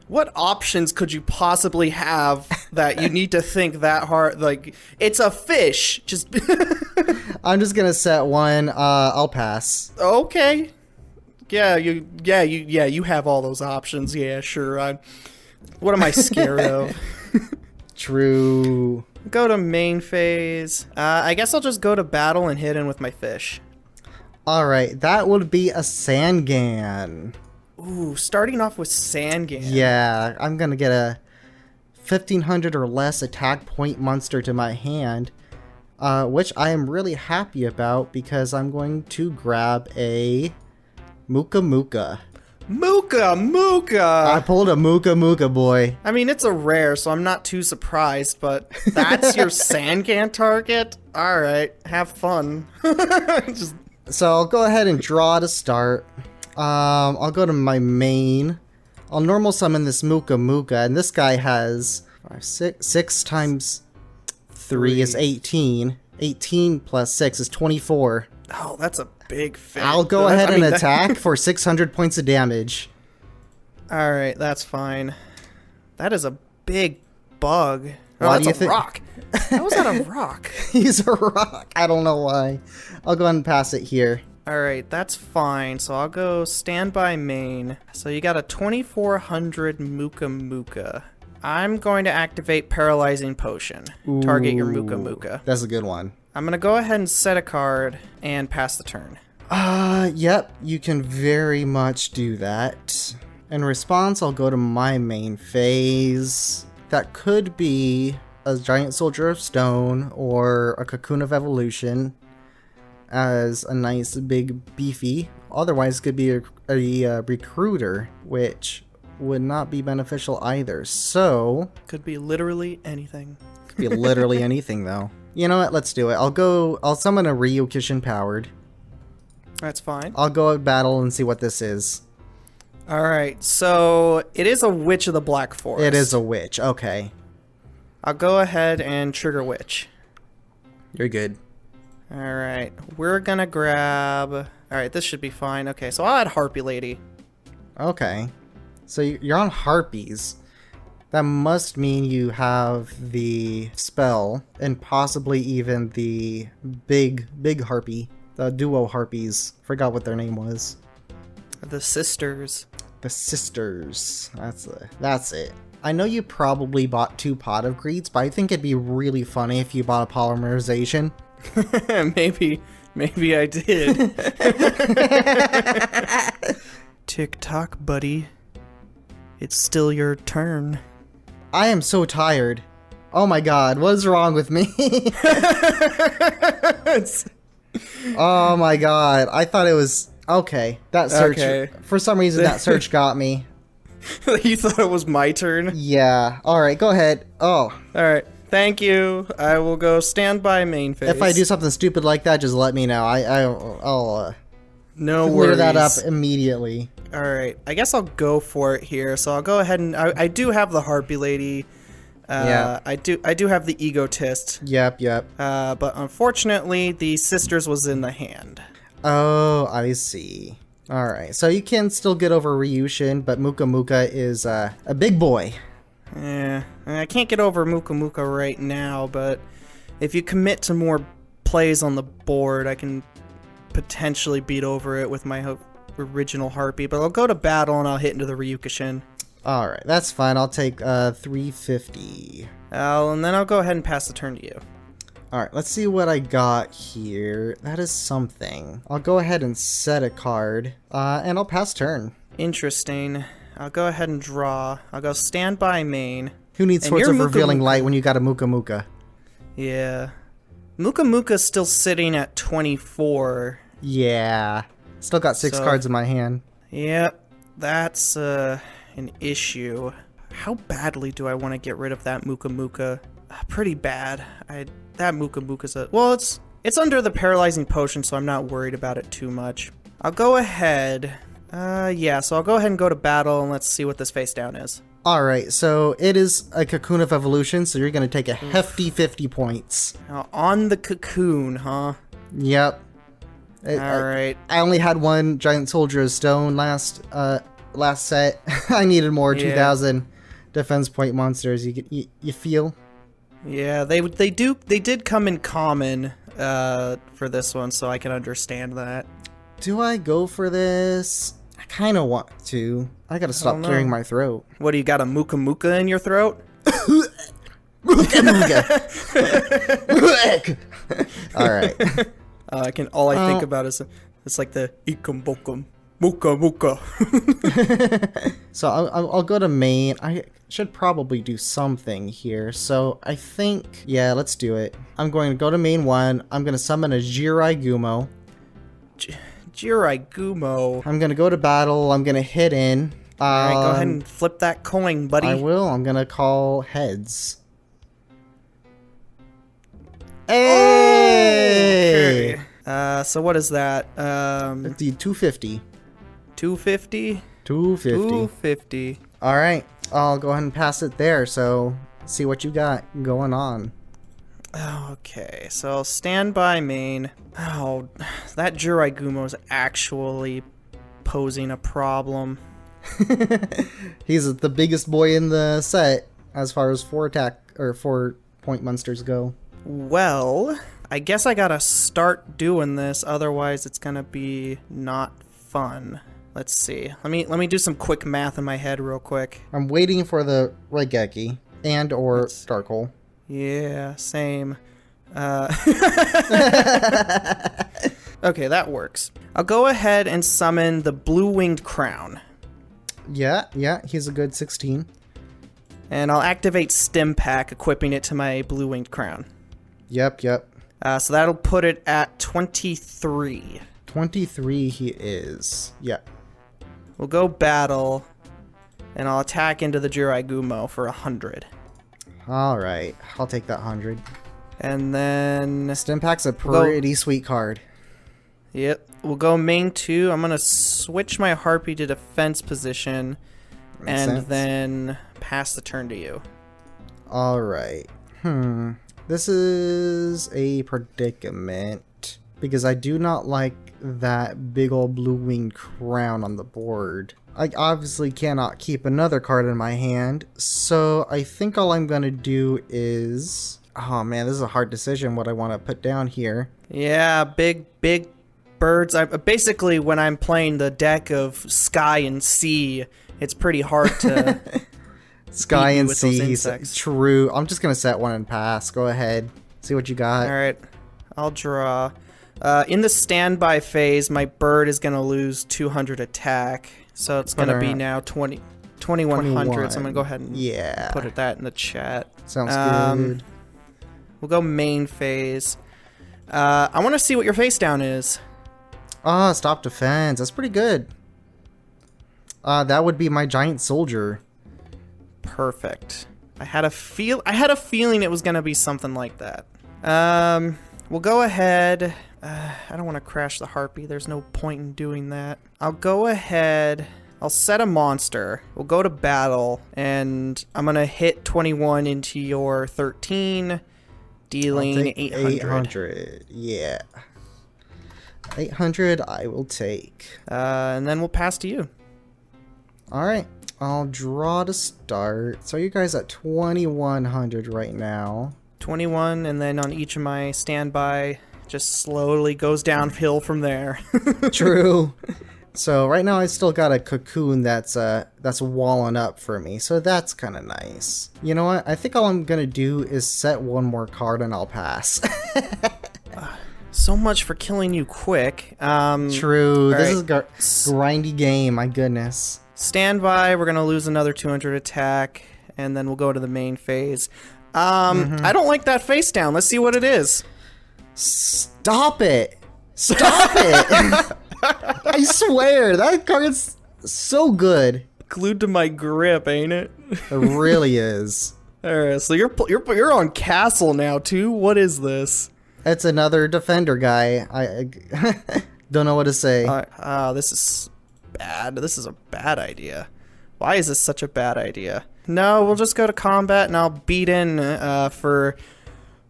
What options could you possibly have that you need to think that hard? Like, it's a fish. Just I'm just gonna set one. I'll pass. Okay. You have all those options. Yeah, sure. What am I scared of? True. Go to main phase. I guess I'll just go to battle and hit in with my fish. Alright, that would be a Sangan. Ooh, starting off with Sangan. Yeah, I'm gonna get a 1500 or less attack point monster to my hand. which I am really happy about because I'm going to grab a Muka Muka. Muka Muka! I pulled a Muka Muka, boy. I mean, it's a rare, so I'm not too surprised, but that's your Sandcan target? Alright, have fun. So I'll go ahead and draw to start. I'll go to my main. I'll normal summon this Muka Muka, and this guy has 6 times 3 is 18. 18 plus 6 is 24. Oh, that's a big fit. I'll go ahead and attack for 600 points of damage. Alright, that's fine. That is a big bug. Oh, Why that's do you a think- rock. How is that a rock? He's a rock. I don't know why. I'll go ahead and pass it here. Alright, that's fine. So I'll go standby main. So you got a 2400 Muka Muka. I'm going to activate Paralyzing Potion. Target your Muka Muka. That's a good one. I'm going to go ahead and set a card and pass the turn. Yep, you can very much do that. In response, I'll go to my main phase. That could be a Giant Soldier of Stone or a Cocoon of Evolution as a nice big beefy. Otherwise, it could be a Recruiter, which would not be beneficial either. So, Could be literally anything. could be literally anything though. You know what? Let's do it. I'll summon a Ryukishin powered. That's fine. I'll go at battle and see what this is. Alright, so it is a Witch of the Black Forest. It is a witch. Okay. I'll go ahead and trigger Witch. You're good. Alright, we're gonna grab... Alright, this should be fine. Okay, so I'll add Harpy Lady. Okay. So you're on Harpies. That must mean you have the spell and possibly even the big harpy. The duo harpies. Forgot what their name was. The Sisters. The sisters. That's it. I know you probably bought 2 pot of greeds, but I think it'd be really funny if you bought a polymerization. Maybe I did. Tick tock, buddy. It's still your turn. I am so tired. Oh my god, what is wrong with me? Oh my god, I thought it was... Okay, that search... Okay. For some reason, that search got me. You thought it was my turn? Yeah, alright, go ahead. Oh, Alright, thank you. I will go stand by main phase. if I do something stupid like that, just let me know. I'll no clear worries. that up immediately. Alright, I guess I'll go for it here. So I'll go ahead and... I do have the Harpy Lady. Yeah. I do have the Egotist. Yep. But unfortunately, the Sisters was in the hand. Oh, I see. Alright, so you can still get over Ryushin, but Muka Muka is a big boy. Yeah, I can't get over Muka Muka right now, but if you commit to more plays on the board, I can potentially beat over it with my original Harpy. But I'll go to battle and I'll hit into the Ryukishin. Alright, that's fine. I'll take 350. And then I'll go ahead and pass the turn to you. Alright, let's see what I got here. That is something. I'll go ahead and set a card, and I'll pass turn. Interesting. I'll go ahead and draw. I'll go stand by main. Who needs And Swords you're of Muka Revealing Muka. Light when you got a Muka Muka? Yeah. Muka Muka's still sitting at 24. Yeah. Still got 6 So- cards in my hand. Yep, that's an issue. How badly do I want to get rid of that Muka Muka? Pretty bad. That Muka Muka's well, it's under the paralyzing potion, so I'm not worried about it too much. I'll go ahead. Yeah, so I'll go ahead and go to battle and let's see what this face down is. Alright, so it is a Cocoon of Evolution, so you're going to take a hefty 50 points. Now, on the Cocoon, huh? Yep. Alright. I only had 1 Giant Soldier of Stone last set. I needed more Yeah. 2,000 defense point monsters. You feel? Yeah, they did come in common for this one, so I can understand that. Do I go for this? I kind of want to. I gotta stop don't know. clearing my throat. What, do you got a Muka Muka in your throat? Alright. All I think about is it's like the Ikum Bokum Muka Muka. So I'll go to main. should probably do something here. So I think, yeah, let's do it. I'm going to go to main 1. I'm going to summon a Yugioh. Yugioh. I'm going to go to battle. I'm going to hit in. Alright, go ahead and flip that coin, buddy. I will. I'm going to call heads. Hey! Okay. So what is that? The 250. 250? 250. 250. Alright, I'll go ahead and pass it there, so see what you got going on. Okay, so standby main. Oh, that Yugioh is actually posing a problem. He's the biggest boy in the set as far as 4-point monsters go. Well, I guess I gotta start doing this, otherwise it's gonna be not fun. Let's see. Let me do some quick math in my head real quick. I'm waiting for the Raigeki and or Darkhole. Yeah, same. Okay, that works. I'll go ahead and summon the Blue-Winged Crown. Yeah, he's a good 16. And I'll activate Stim Pack, equipping it to my Blue-Winged Crown. Yep. So that'll put it at 23. 23 he is. Yeah. We'll go battle, and I'll attack into the Yugioh for 100. Alright, I'll take that 100. And then... Stimpack's a pretty sweet card. Yep. We'll go main 2. I'm going to switch my Harpy to defense position, and then pass the turn to you. Alright. This is a predicament, because I do not like that big old blue-winged crown on the board. I obviously cannot keep another card in my hand, so I think all I'm going to do is... Oh man, this is a hard decision what I want to put down here. Yeah, big birds. Basically, when I'm playing the deck of Sky and Sea, it's pretty hard to... Sky and Sea, true. I'm just going to set one and pass. Go ahead. See what you got. Alright, I'll draw. In the standby phase, my bird is going to lose 200 attack. So it's going to be now 2100. So I'm going to go ahead and put that in the chat. Sounds good. We'll go main phase. I want to see what your face down is. Stop defense. That's pretty good. That would be my giant soldier. Perfect. I had a feeling it was going to be something like that. We'll go ahead. I don't want to crash the Harpy. There's no point in doing that. I'll go ahead. I'll set a monster. We'll go to battle, and I'm going to hit 21 into your 13, dealing 800. 800, yeah. 800 I will take. And then we'll pass to you. Alright, I'll draw to start. So you guys at 2100 right now. 21, and then on each of my standby, just slowly goes downhill from there. True. So right now I still got a Cocoon that's walling up for me, so that's kind of nice. You know what? I think all I'm gonna do is set one more card and I'll pass. So much for killing you quick. True. This is a grindy game. My goodness. Standby. We're gonna lose another 200 attack, and then we'll go to the main phase. I don't like that face down. Let's see what it is. Stop it! Stop it! I swear, that card's so good. Glued to my grip, ain't it? It really is. Alright, so you're on castle now too. What is this? It's another defender guy. I don't know what to say. This is bad. This is a bad idea. Why is this such a bad idea? No, we'll just go to combat and I'll beat in for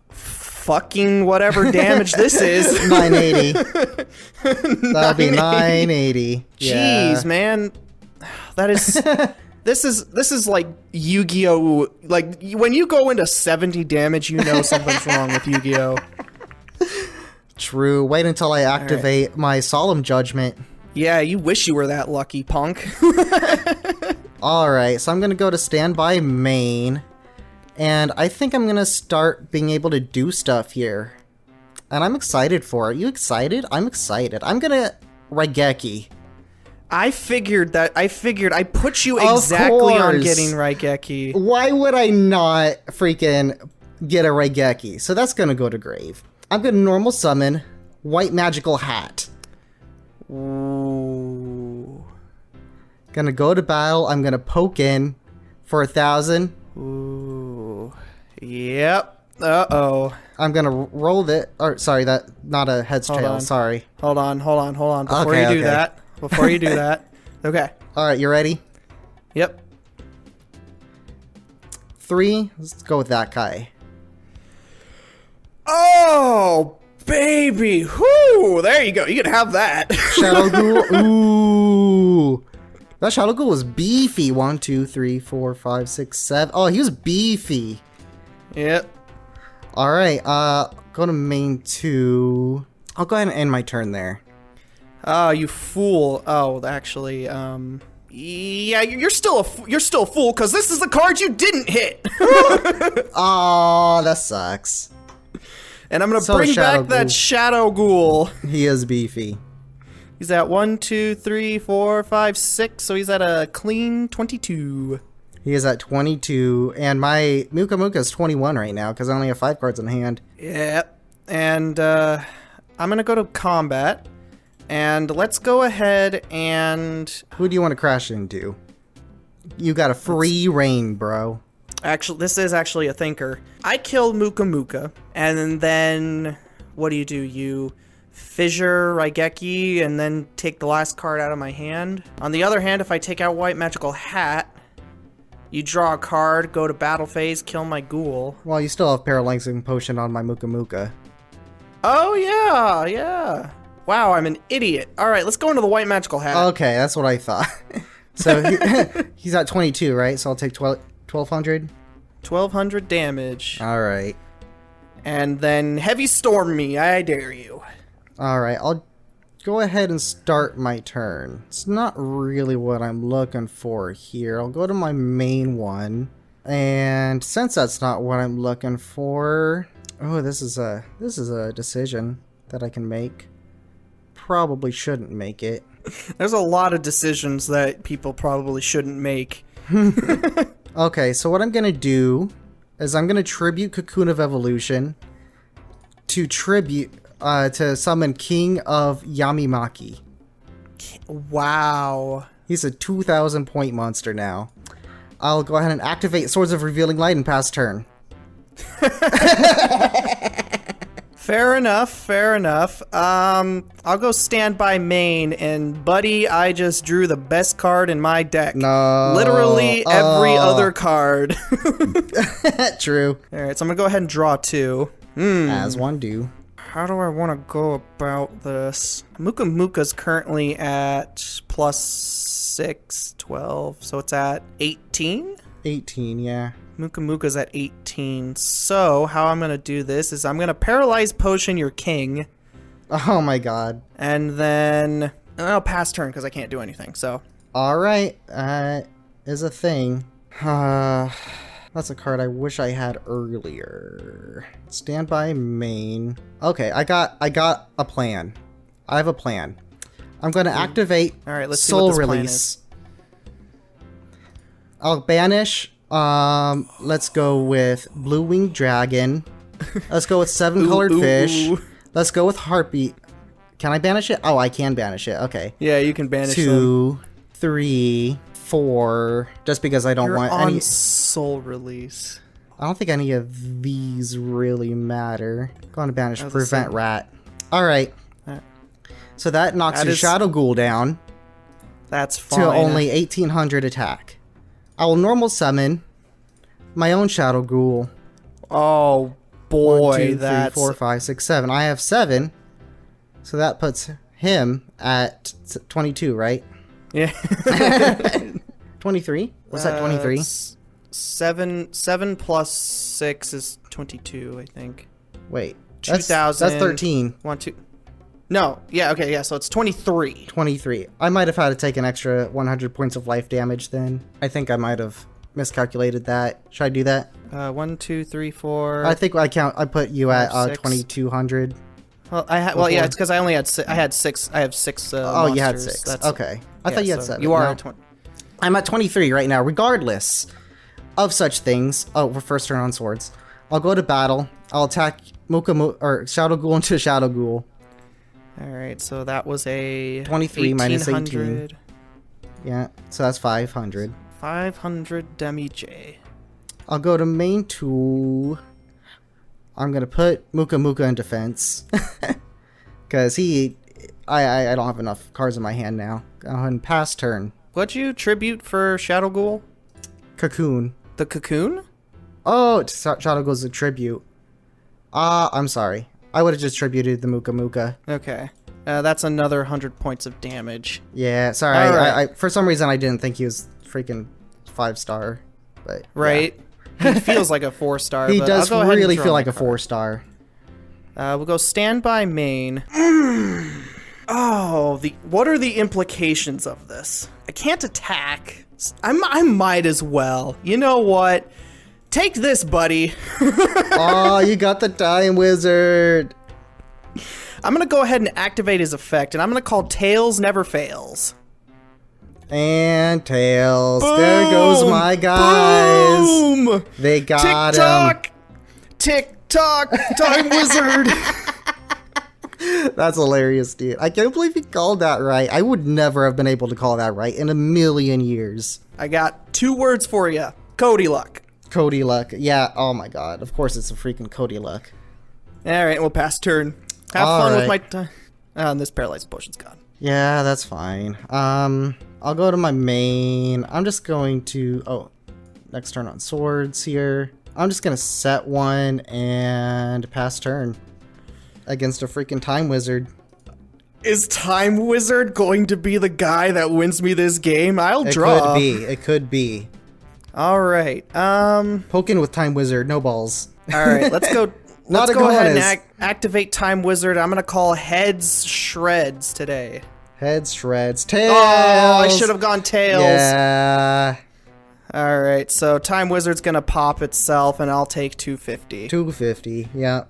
fucking whatever damage this is. 980. That'll be 980. Jeez, man. That is... This is like Yu-Gi-Oh! Like, when you go into 70 damage, you know something's wrong with Yu-Gi-Oh! True. Wait until I activate my Solemn Judgment. Yeah, you wish you were that lucky, punk. Alright, so I'm going to go to standby main. And I think I'm going to start being able to do stuff here. And I'm excited for it. You excited? I'm excited. I'm going to Raigeki. I figured I put you Of exactly on course. getting Raigeki. Why would I not freaking get a Raigeki? So that's gonna go to grave. I'm gonna normal summon White Magical Hat. Ooh. Gonna go to battle. I'm gonna poke in for 1,000. Ooh. Yep. Uh-oh. I'm gonna roll it. Or sorry, that not a heads Hold tail. on. Sorry. Hold on. Before Okay, you do okay. that. Before you do that. Okay. All right, you ready? Yep. 3. Let's go with that guy. Oh, baby. Whoo. There you go. You can have that. Shadow Ghoul. Ooh. That Shadow Ghoul was beefy. 1, 2, 3, 4, 5, 6, 7. Oh, he was beefy. Yep. All right. Go to main 2. I'll go ahead and end my turn there. Oh, you fool. Oh, actually, yeah, you're still a fool because this is the card you didn't hit. Oh, that sucks. And I'm gonna So bring Shadow back that Ghoul. Shadow Ghoul. He is beefy. He's at 1, 2, 3, 4, 5, 6. So he's at a clean 22. He is at 22, and my Muka Muka is 21 right now because I only have 5 cards in hand. Yep. And I'm gonna go to combat. And let's go ahead and Who do you want to crash into? You got a free reign, bro. actually, this is actually a thinker. I kill Muka Muka, and then what do? You fissure Raigeki, and then take the last card out of my hand. On the other hand, if I take out White Magical Hat, you draw a card, go to battle phase, kill my ghoul. Well, you still have Paralyzing Potion on my Muka Muka. Oh yeah. Wow, I'm an idiot. All right, let's go into the White Magical Hat. Okay, that's what I thought. So he's at 22, right? So I'll take 1,200. 1,200 damage. All right. And then Heavy Storm me, I dare you. All right, I'll go ahead and start my turn. It's not really what I'm looking for here. I'll go to my main one. And since that's not what I'm looking for... Oh, this is a decision that I can make. Probably shouldn't make it. There's a lot of decisions that people probably shouldn't make. Okay, so what I'm gonna do is I'm gonna tribute Cocoon of Evolution to summon King of Yamimaki. Wow. He's a 2,000 point monster now. I'll go ahead and activate Swords of Revealing Light and pass turn. Fair enough. I'll go stand by main, and buddy, I just drew the best card in my deck. No. Literally every other card. True. Alright, so I'm gonna go ahead and draw 2. As one do. How do I want to go about this? Muka Muka's currently at +6, 12, so it's at 18? 18, yeah. Muka Muka's at 18. So, how I'm going to do this is I'm going to Paralyze Potion your king. Oh my god. And then I'll pass turn because I can't do anything, so. Alright, is a thing. That's a card I wish I had earlier. Stand by main. Okay, I got a plan. I have a plan. I'm gonna activate Alright, let's see Soul what this plan Release. is. I'll banish, let's go with Blue Winged Dragon. Let's go with 7 colored fish. Ooh. Let's go with Heartbeat. Can I banish it? Oh, I can banish it. Okay. Yeah, you can banish 2, 3, 4. Just because I don't You're want on any. Soul Release. I don't think any of these really matter. Going to banish As I Prevent said. Rat. All right. So that knocks That your is- Shadow Ghoul down That's fine. to only 1,800 attack. I will normal summon my own Shadow Ghoul. Oh boy, 1, 2, 3, that's 4, 5, 6, 7. I have 7, so that puts him at 22, right? yeah. 23? What's that? 23? 7 plus 6 is 22, I think. Wait, 2,000. That's 13. 1, 2. No, yeah, okay, yeah, so it's 23. 23. I might have had to take an extra 100 points of life damage then. I think I might have miscalculated that. Should I do that? 1, 2, 3, 4. I think I put you at 5, 6. 2,200. Well, yeah, it's because I only had I had 6. I have 6. Oh, you had monsters. 6. That's, Okay, I thought you had 7. You are No. at 20. I'm at 23 right now. Regardless of such things, we're first turn on swords. I'll go to battle. I'll attack or Shadow Ghoul into Shadow Ghoul. All right, so that was a 23 minus 18. 1800. Yeah, so that's 500. 500 Demi-J. I'll go to main 2. I'm gonna put Muka in defense. Because I don't have enough cards in my hand now. Go ahead and pass turn. What'd you tribute for Shadow Ghoul? Cocoon. The Cocoon? Oh, Shadow Ghoul's a tribute. I'm sorry. I would have just tributed the Muka. Okay. That's another 100 points of damage. Yeah, sorry. I for some reason I didn't think he was freaking 5-star. But right. Yeah. He feels like a 4-star. He but does I'll go really ahead and feel like draw a my card. 4-star. We'll go standby main. Oh, what are the implications of this? I can't attack. I might as well. You know what? Take this, buddy. Oh, you got the Time Wizard. I'm going to go ahead and activate his effect, and I'm going to call Tails Never Fails. And Tails. Boom, there goes my guys. Boom! They got him. Tick-tock, Time Wizard. That's hilarious, dude. I can't believe you called that right. I would never have been able to call that right in a million years. I got 2 words for you. Cody Luck. Cody Luck. Yeah, oh my god. Of course it's a freaking Cody Luck. Alright, we'll pass turn. Have fun with my time. And this paralyzed potion's gone. Yeah, that's fine. I'll go to my main. I'm just going to... next turn on swords here. I'm just going to set one and pass turn against a freaking Time Wizard. Is Time Wizard going to be the guy that wins me this game? I'll draw. It could be. All right. Poking with Time Wizard, no balls. All right, let's go. Not let's go ahead and iguanas. activate Time Wizard. I'm gonna call Heads Shreds today. Heads, shreds, tails. Oh, I should have gone Tails. Yeah. All right, so Time Wizard's gonna pop itself, and I'll take 250. 250. Yeah.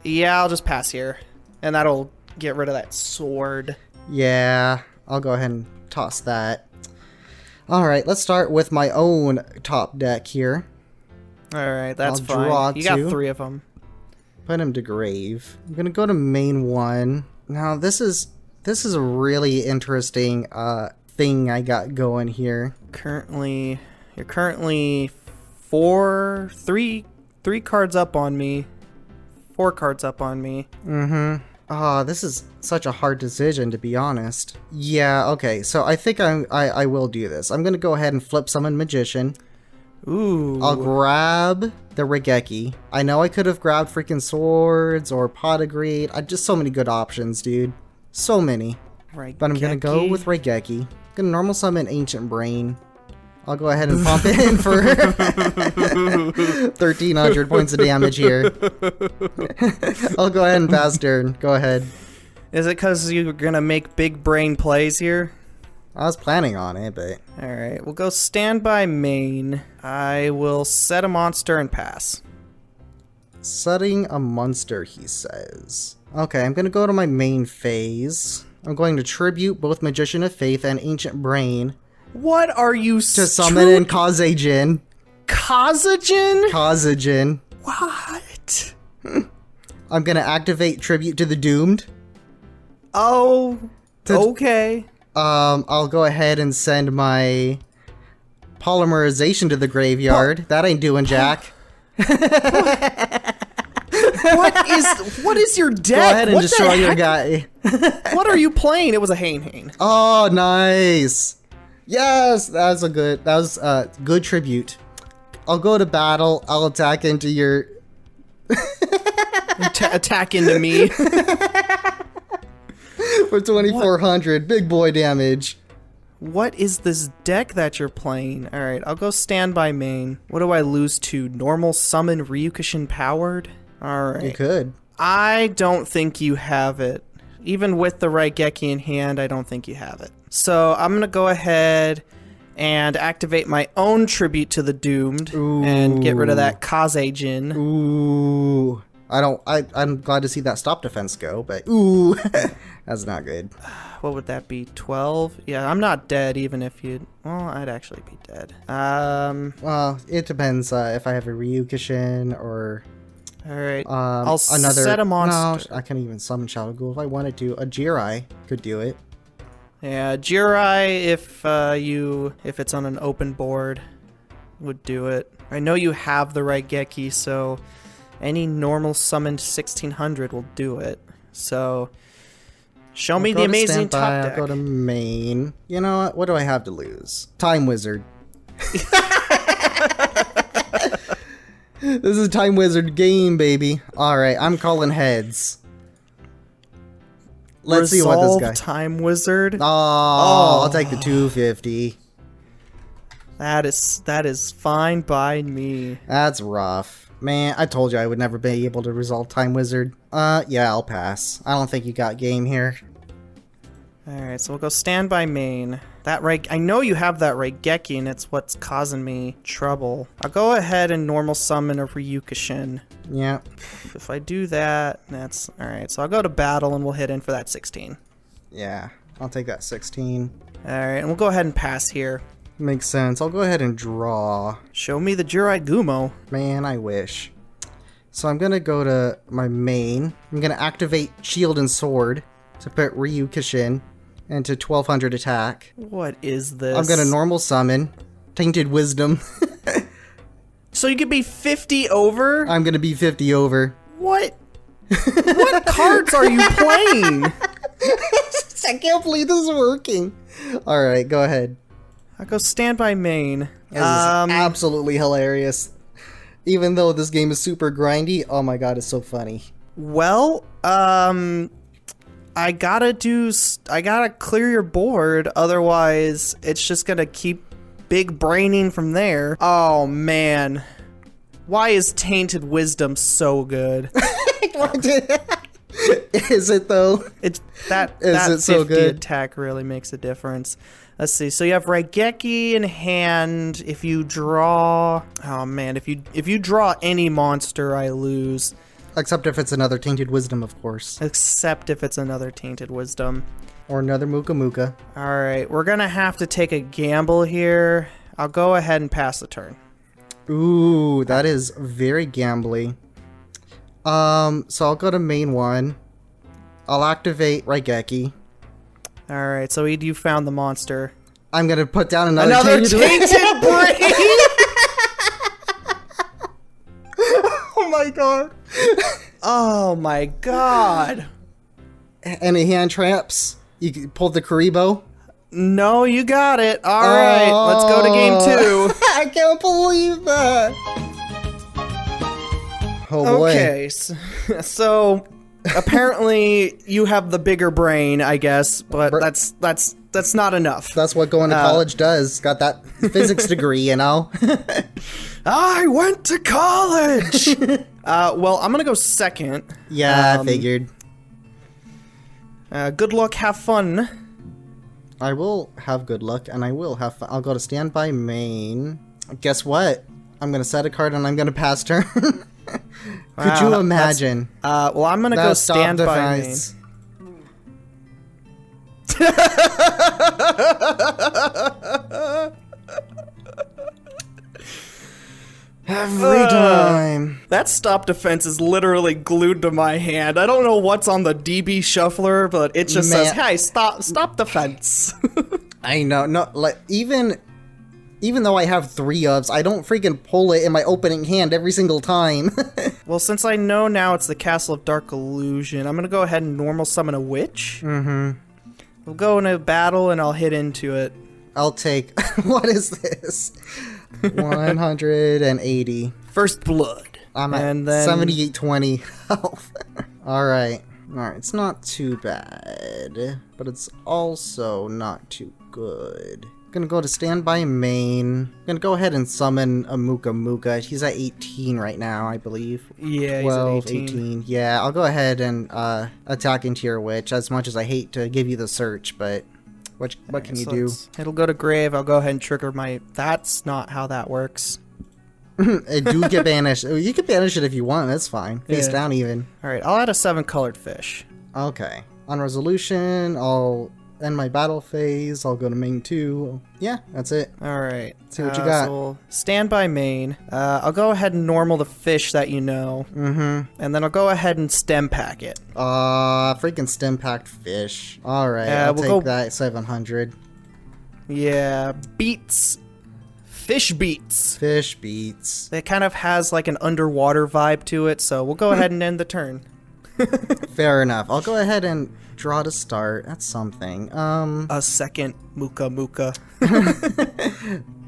Yeah, I'll just pass here, and that'll get rid of that sword. Yeah. I'll go ahead and toss that. All right, let's start with my own top deck here. All right, that's I'll fine. draw You got 2. 3 of them. Put him to grave. I'm gonna go to main 1. Now this is a really interesting thing I got going here. You're currently 3 cards up on me. 4 cards up on me. Mm-hmm. Oh, this is such a hard decision, to be honest. Yeah, okay, so I think I will do this. I'm gonna go ahead and flip summon Magician. Ooh. I'll grab the Regeki. I know I could have grabbed freaking swords or pot of greed. Just so many good options, dude. So many. Regeki. But I'm gonna go with Regeki. Gonna normal summon Ancient Brain. I'll go ahead and pump it in for 1,300 points of damage here. I'll go ahead and pass turn. Go ahead. Is it because you're gonna make big brain plays here? I was planning on it, but... Alright, we'll go standby main. I will set a monster and pass. Setting a monster, he says. Okay, I'm gonna go to my main phase. I'm going to tribute both Magician of Faith and Ancient Brain. What are you To summon in Kazejin. Kazejin? Kazejin. What? I'm gonna activate Tribute to the Doomed. Oh, okay. I'll go ahead and send my Polymerization to the graveyard. That ain't doing jack. What is your deck? Go ahead and What destroy the your heck? guy. What are you playing? It was a Hane. Oh, nice. Yes, that was a good tribute. I'll go to battle. I'll attack into your... Attack into me. For 2,400. Big boy damage. What is this deck that you're playing? Alright, I'll go standby main. What do I lose to? Normal summon Ryukushin powered? Alright. You could. I don't think you have it. Even with the Raigeki in hand, I don't think you have it. So I'm going to go ahead and activate my own Tribute to the Doomed and get rid of that Kazejin. Ooh. I'm glad to see that stop defense go, but ooh, that's not good. What would that be? 12? Yeah, I'm not dead even if you... Well, I'd actually be dead. Well, it depends if I have a Ryukushin or... Alright, I'll set a monster. No, I can't even summon Shadow Ghoul if I wanted to. A Jirai could do it. Yeah, Jirai, if it's on an open board, would do it. I know you have the Raigeki, so any normal summoned 1600 will do it. So, show me the amazing top deck. I'll go to main. You know what? What do I have to lose? Time Wizard. This is a Time Wizard game, baby. Alright, I'm calling heads. Let's see what this guy... Time Wizard. Oh, I'll take the 250. That is fine by me. That's rough. Man, I told you I would never be able to resolve Time Wizard. Yeah, I'll pass. I don't think you got game here. Alright, so we'll go standby main. I know you have that Raigeki, and it's what's causing me trouble. I'll go ahead and normal summon a Ryukushin. Yeah. If I do that, that's... Alright, so I'll go to battle, and we'll hit in for that 16. Yeah, I'll take that 16. Alright, and we'll go ahead and pass here. Makes sense. I'll go ahead and draw. Show me the Jirai Gumo. Man, I wish. So I'm gonna go to my main. I'm gonna activate Shield and Sword to put Ryukushin into 1200 attack. What is this? I'm gonna normal summon Tainted Wisdom. So you could be 50 over? I'm gonna be 50 over. What? What cards are you playing? I can't believe this is working. Alright, go ahead. I'll go standby main. This is absolutely hilarious. Even though this game is super grindy, oh my god, it's so funny. Well, I gotta clear your board, otherwise it's just gonna keep big braining from there. Oh man. Why is Tainted Wisdom so good? Is it though? It's that 50 so good? attack really makes a difference. Let's see. So you have Raigeki in hand. If you draw, oh man, if you draw any monster, I lose. Except if it's another Tainted Wisdom, of course. Except if it's another Tainted Wisdom. Or another Muka Muka. Alright, we're gonna have to take a gamble here. I'll go ahead and pass the turn. Ooh, that is very gambly. So I'll go to main one. I'll activate Raigeki. Alright, so you found the monster. I'm gonna put down another Tainted Brain! Oh my god. Oh my god. Any hand traps? You pulled the Karibo? No, you got it. Alright, let's go to game 2. I can't believe that. Oh boy. Okay, so apparently you have the bigger brain, I guess, but that's not enough. That's what going to college does. Got that physics degree, you know? I went to college! Well, I'm gonna go second. Yeah, I figured. Good luck, have fun. I will have good luck, and I will have fun. I'll go to standby main. Guess what? I'm gonna set a card, and I'm gonna pass turn. Could you imagine? Well, I'm gonna go standby main. Every time. That stop defense is literally glued to my hand. I don't know what's on the DB shuffler, but it just says, "Hey, stop defense." I know. No, like even though I have 3 ofs, I don't freaking pull it in my opening hand every single time. Well, since I know now it's the Castle of Dark Illusion, I'm gonna go ahead and normal summon a witch. Mm-hmm. We'll go in a battle and I'll hit into it. I'll take... What is this? 180. First blood. I'm at 7820 health. Alright. Alright, it's not too bad. But it's also not too good. Gonna go to standby main. Gonna go ahead and summon a Muka Muka. He's at 18 right now, I believe. Yeah, 12, he's at 18. Yeah, I'll go ahead and attack into your witch, as much as I hate to give you the search, but what can you do? It'll go to grave. I'll go ahead and trigger my... That's not how that works. do get banished. You can banish it if you want. That's fine. Face Yeah. down even. All right, I'll add a 7-colored fish. Okay. On resolution, I'll end my battle phase. I'll go to main 2. Yeah, that's it. All right. See what you got. So we'll stand by main. I'll go ahead and normal the fish that you know. Mm-hmm. And then I'll go ahead and stem pack it. Freaking stem packed fish. All right, I'll we'll take go- that 700. Yeah, beats. Fish beats. Fish beats. It kind of has like an underwater vibe to it, so we'll go ahead and end the turn. Fair enough. I'll go ahead and draw to start. That's something. A second Muka Muka.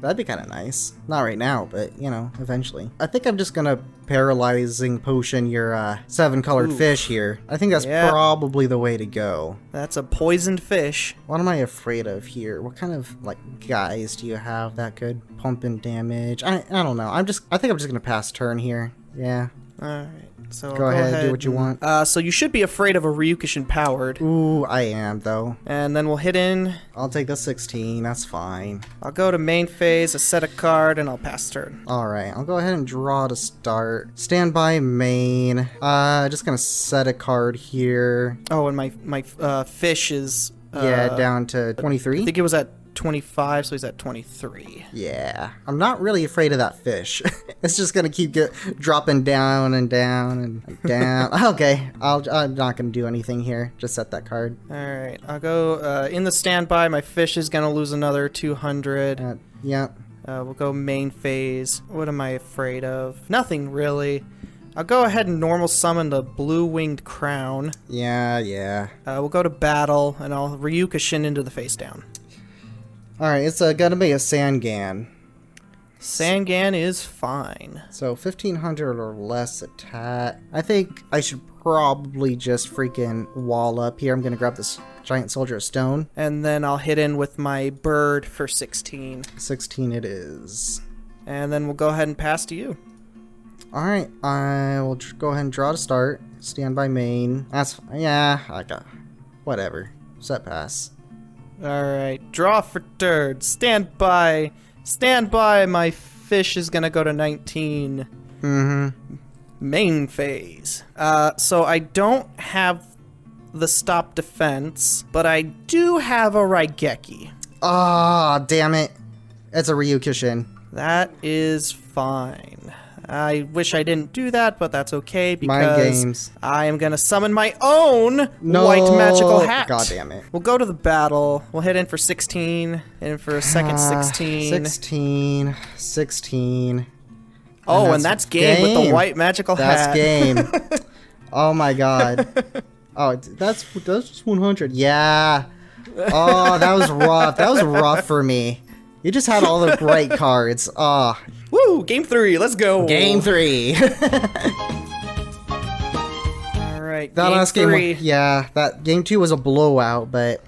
That'd be kind of nice. Not right now, but, you know, eventually. I think I'm just gonna paralyzing potion your 7-colored Oof. fish here. I think that's Yeah. probably the way to go. That's a poisoned fish. What am I afraid of here? What kind of, like, guys do you have that could pump in damage? I don't know. I think I'm just gonna pass turn here. Yeah. Alright, so Go ahead, do what you want. So you should be afraid of a Ryukushin powered. Ooh, I am, though. And then we'll hit in. I'll take the 16. That's fine. I'll go to main phase, a set a card, and I'll pass turn. Alright, I'll go ahead and draw to start. Stand by main. Just gonna set a card here. Oh, and my fish is... Down to 23. I think it was at 25, so he's at 23. Yeah, I'm not really afraid of that fish. It's just gonna keep dropping down and down and down. Okay, I'm not gonna do anything here. Just set that card. Alright, I'll go in the standby. My fish is gonna lose another 200. Yep. We'll go main phase. What am I afraid of? Nothing really. I'll go ahead and normal summon the blue-winged crown. Yeah. We'll go to battle, and I'll Ryukushin into the face down. Alright, it's gonna be a Sangan. Sangan is fine. So 1500 or less attack. I think I should probably just freaking wall up here. I'm gonna grab this giant soldier of stone. And then I'll hit in with my bird for 16. 16 it is. And then we'll go ahead and pass to you. Alright, I will go ahead and draw to start. Stand by main. I got whatever. Set pass. Alright, draw for third. Stand by. Stand by. My fish is gonna go to 19. Mm-hmm. Main phase. So I don't have the stop defense, but I do have a Raigeki. Ah, damn it. It's a Ryukushin. That is fine. I wish I didn't do that, but that's okay Mind because games. I am gonna summon my own white magical hat. God damn it. We'll go to the battle. We'll hit in for 16, in for a second 16. 16. Oh, and that's game with the white magical hat. That's game. Oh my god. Oh, that's just 100. Yeah. Oh, that was rough. That was rough for me. You just had all the right cards. Oh. Woo! Game 3. Let's go. Game 3. All right. That game last 3. game, yeah, that game 2 was a blowout, but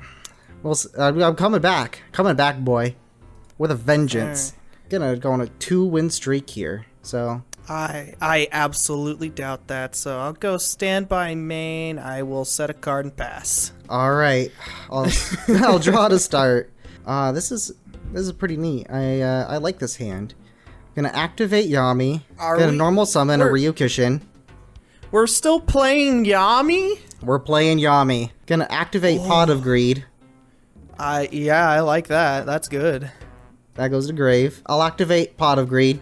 I'm coming back, boy, with a vengeance. Gonna go on a 2-win streak here. So I absolutely doubt that. So I'll go stand by main. I will set a card and pass. all right, I'll draw to start. This is pretty neat. I like this hand. Gonna activate Yami. Gonna normal summon a Ryukushin. We're still playing Yami? We're playing Yami. Gonna activate Pot of Greed. Yeah, I like that. That's good. That goes to grave. I'll activate Pot of Greed.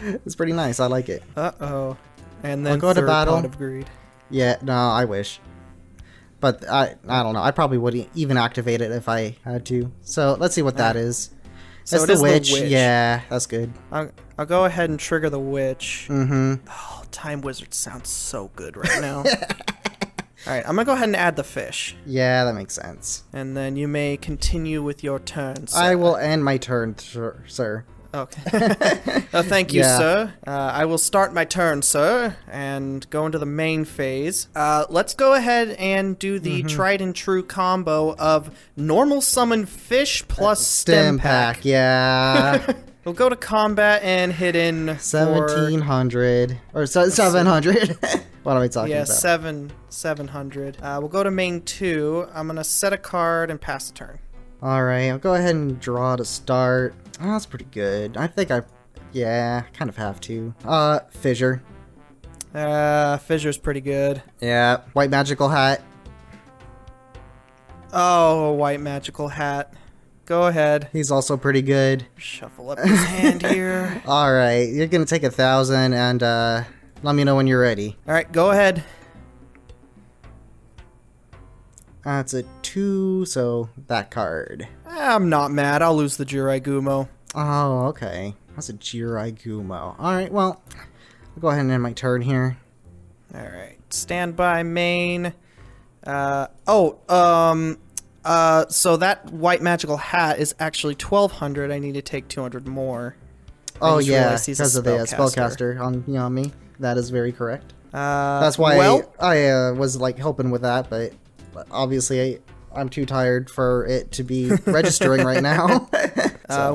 It's pretty nice. I like it. Uh-oh. And then I'll go to third battle. Pot of Greed. Yeah, no, I wish. But I don't know. I probably wouldn't even activate it if I had to. So let's see what that is. So That's it the is the witch. witch. Yeah, that's good. I'll go ahead and trigger the witch. Mm-hmm. Oh, Time Wizard sounds so good right now. Alright, I'm gonna go ahead and add the fish. Yeah, that makes sense. And then you may continue with your turn, sir. I will end my turn, sir. Okay. Thank you, Yeah. sir. I will start my turn, sir, and go into the main phase. Let's go ahead and do the tried and true combo of normal summon fish plus stem pack. Yeah. We'll go to combat and hit in 1700 or 700. What am I talking Yeah, about? 700. We'll go to main 2. I'm gonna set a card and pass the turn. All right, I'll go ahead and draw to start. Oh, that's pretty good. I think yeah, kind of have to. Fissure. Fissure's pretty good. Yeah, white magical hat. Oh, white magical hat. Go ahead. He's also pretty good. Shuffle up his hand here. All right, you're gonna take 1,000 and let me know when you're ready. All right, go ahead. That's a 2, so that card. I'm not mad. I'll lose the Jiraigumo. Oh, okay. That's a Jiraigumo. All right, well, I'll go ahead and end my turn here. All right, standby main. So that white magical hat is actually 1,200. I need to take 200 more. Oh yeah, because of the spellcaster on me. That is very correct. That's why I was like helping with that, but obviously I'm too tired for it to be registering right now.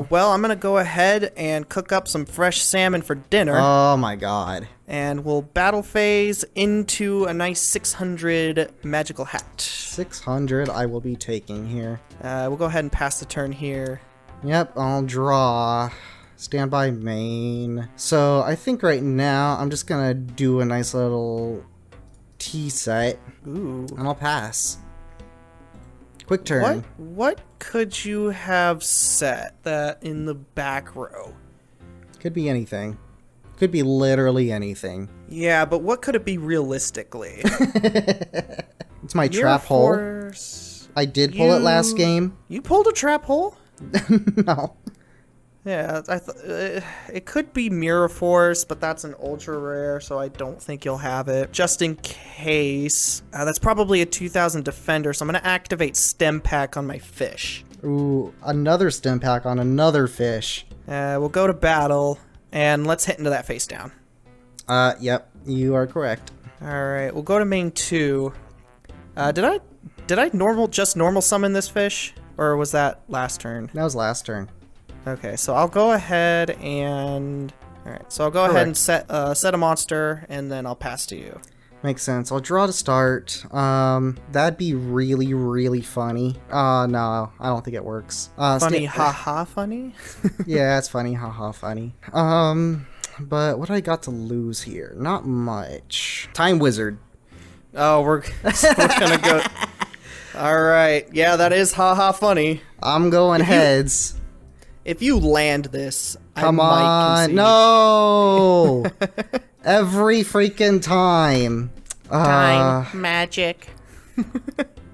Well, I'm gonna go ahead and cook up some fresh salmon for dinner. Oh my god. And we'll battle phase into a nice 600 magical hat. 600 I will be taking here. We'll go ahead and pass the turn here. Yep, I'll draw. Standby main. So I think right now I'm just gonna do a nice little tea set. Ooh. And I'll pass. Quick turn. What could you have set that in the back row? Could be anything. Could be literally anything. Yeah, but what could it be realistically? It's my trap hole. I did pull it last game. You pulled a trap hole? No. Yeah, it could be Mirror Force, but that's an ultra rare, so I don't think you'll have it. Just in case. That's probably a 2000 Defender, so I'm going to activate Stem Pack on my fish. Ooh, another Stem Pack on another fish. We'll go to battle, and let's hit into that face down. Yep, you are correct. Alright, we'll go to main 2. Did I just normal summon this fish? Or was that last turn? That was last turn. Okay, so I'll go ahead and... Alright, so I'll go ahead and set a monster, and then I'll pass to you. Makes sense. I'll draw to start. That'd be really, really funny. No, I don't think it works. Funny, haha, funny? Yeah, it's funny, haha, funny. But what do I got to lose here? Not much. Time Wizard. Oh, we're gonna go... Alright, yeah, that is haha funny. I'm going heads. If you land this, come I might on, concede. No! Every freaking time. Time magic.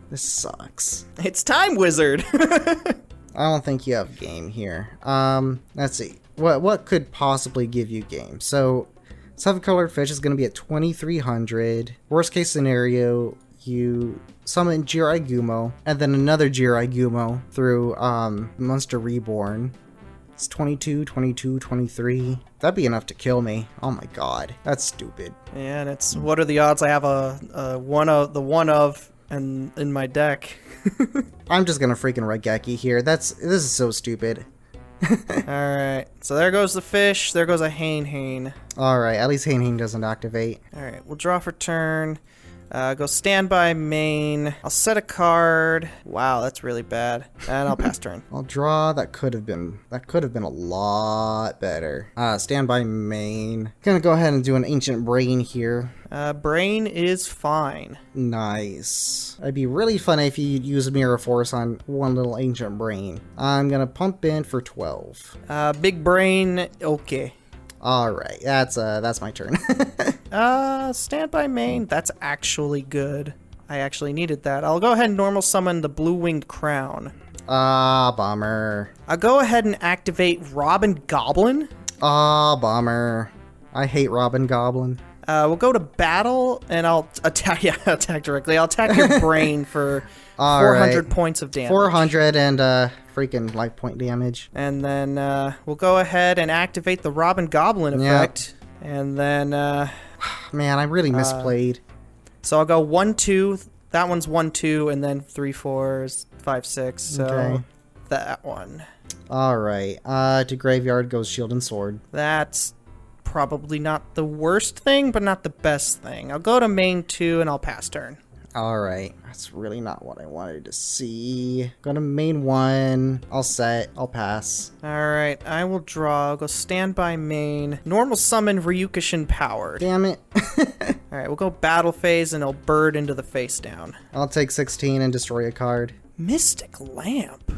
This sucks. It's Time Wizard. I don't think you have game here. Let's see. What could possibly give you game? So, 7-colored fish is going to be at 2,300. Worst case scenario, you summon Jiraigumo, and then another Jiraigumo through Monster Reborn. It's 22, 22, 23. That'd be enough to kill me. Oh my god. That's stupid. Yeah, and it's... What are the odds I have a one of and in my deck? I'm just gonna freaking Raigeki here. This is so stupid. Alright, so there goes the fish. There goes a Hane. Alright, at least Hane doesn't activate. Alright, we'll draw for turn. Go standby main. I'll set a card. Wow, that's really bad. And I'll pass turn. I'll draw. That could have been a lot better. Standby main. Gonna go ahead and do an Ancient Brain here. Brain is fine. Nice. It'd be really funny if you use Mirror Force on one little Ancient Brain. I'm gonna pump in for 12. Big Brain, okay. Alright, that's my turn. Standby main, that's actually good. I actually needed that. I'll go ahead and normal summon the Blue Winged Crown. Bummer. I'll go ahead and activate Robin Goblin. Bummer. I hate Robin Goblin. We'll go to battle, and I'll attack, attack directly. I'll attack your brain for 400 points of damage. 400 and, freaking life point damage. And then, we'll go ahead and activate the Robin Goblin effect. Yep. And then, man, I really misplayed. So I'll go 1, 2. That one's 1, 2, and then 3, 4, 5, 6. So okay. That one. Alright. To graveyard goes Shield and Sword. That's probably not the worst thing, but not the best thing. I'll go to main 2 and I'll pass turn. Alright, that's really not what I wanted to see. Go to main 1. I'll set. I'll pass. Alright, I will draw. I'll go standby main. Normal summon Ryukushin powered. Damn it. Alright, we'll go battle phase and it'll bird into the face down. I'll take 16 and destroy a card. Mystic Lamp.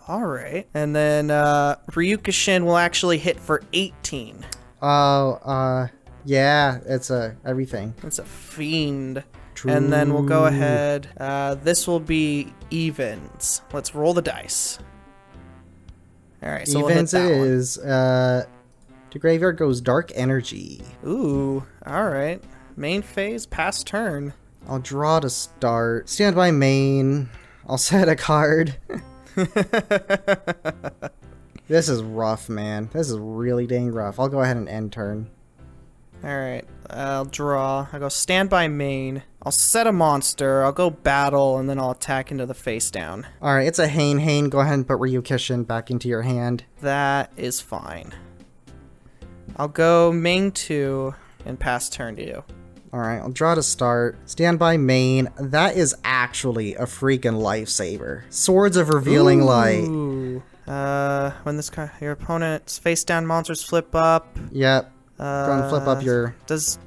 Alright. And then Ryukushin will actually hit for 18. Oh, yeah, it's everything. It's a fiend. True. And then we'll go ahead. This will be evens. Let's roll the dice. Alright, so evens we'll hit that it one. is. To graveyard goes dark energy. Ooh, alright. Main phase, pass turn. I'll draw to start. Standby main. I'll set a card. This is rough, man. This is really dang rough. I'll go ahead and end turn. Alright, I'll draw. I'll go standby main. I'll set a monster. I'll go battle, and then I'll attack into the face down. Alright, it's a Hane. Go ahead and put Ryukushin back into your hand. That is fine. I'll go main 2 and pass turn to you. Alright, I'll draw to start. Standby main. That is actually a freaking lifesaver. Swords of Revealing Light. Ooh. When this your opponent's face down monsters flip up. Yep. Go and flip up your... Does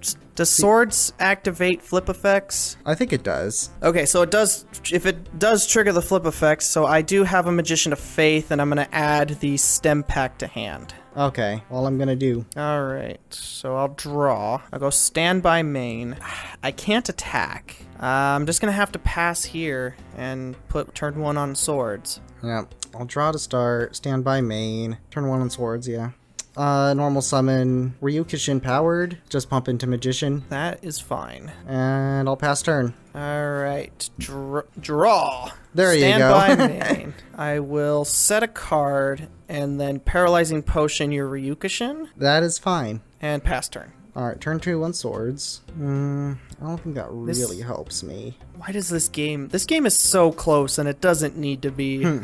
swords activate flip effects? I think it does. Okay, so it does. If it does trigger the flip effects, so I do have a Magician of Faith, and I'm gonna add the stem pack to hand. Okay, all I'm gonna do. All right, so I'll draw. I'll go standby main. I can't attack. I'm just gonna have to pass here and put turn 1 on swords. Yep. I'll draw to start. Standby main. Turn 1 on swords, yeah. Normal summon Ryukushin powered. Just pump into Magician. That is fine. And I'll pass turn. All right, draw. There you Standby go. main. I will set a card and then paralyzing potion your Ryukushin That is fine. and pass turn. Alright, turn 2 on swords. I don't think that really helps me. Why does this game is so close and it doesn't need to be.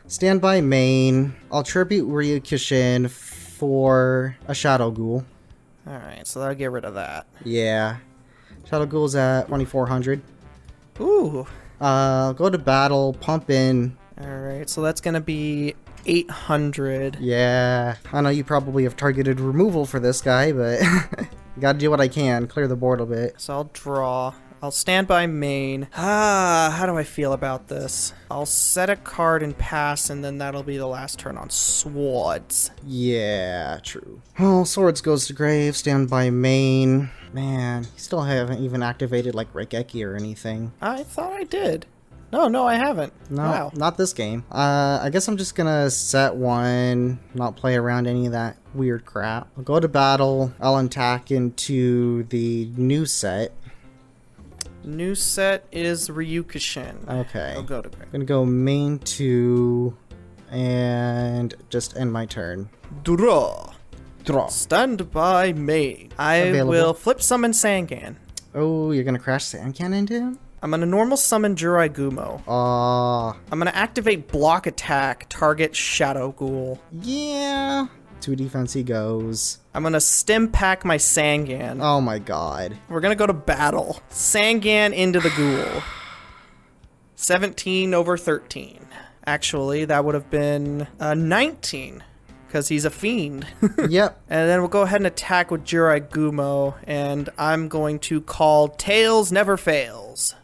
Standby main. I'll tribute Ryukushin for a Shadow Ghoul. All right, so that'll get rid of that. Yeah. Shadow Ghoul's at 2400. Ooh. Go to battle, pump in. All right, so that's gonna be 800. Yeah. I know you probably have targeted removal for this guy, but gotta do what I can. Clear the board a bit. So I'll draw. I'll stand by main. How do I feel about this? I'll set a card and pass, and then that'll be the last turn on swords. Yeah, true. Oh, swords goes to grave. Standby main. Man, you still haven't even activated like Reigeki or anything. I thought I did. No, I haven't. No, Wow. not this game. I guess I'm just gonna set one, not play around any of that weird crap. I'll go to battle. I'll attack into the new set. New set is Ryukushin. Okay. I'll go to I'm gonna go main 2 and just end my turn. draw. Draw. Stand by main. I Available. will flip summon Sangan. Oh, you're gonna crash Sand Cannon into him? I'm gonna normal summon Jurai Gumo. Aw. I'm gonna activate block attack, target Shadow Ghoul. Yeah. 2 defense he goes. I'm gonna stem pack my Sangan. Oh my god. We're gonna go to battle. Sangan into the Ghoul. 17 over 13. Actually, that would have been 19, because he's a fiend. Yep. And then we'll go ahead and attack with Jurai Gumo, and I'm going to call Tails Never Fails.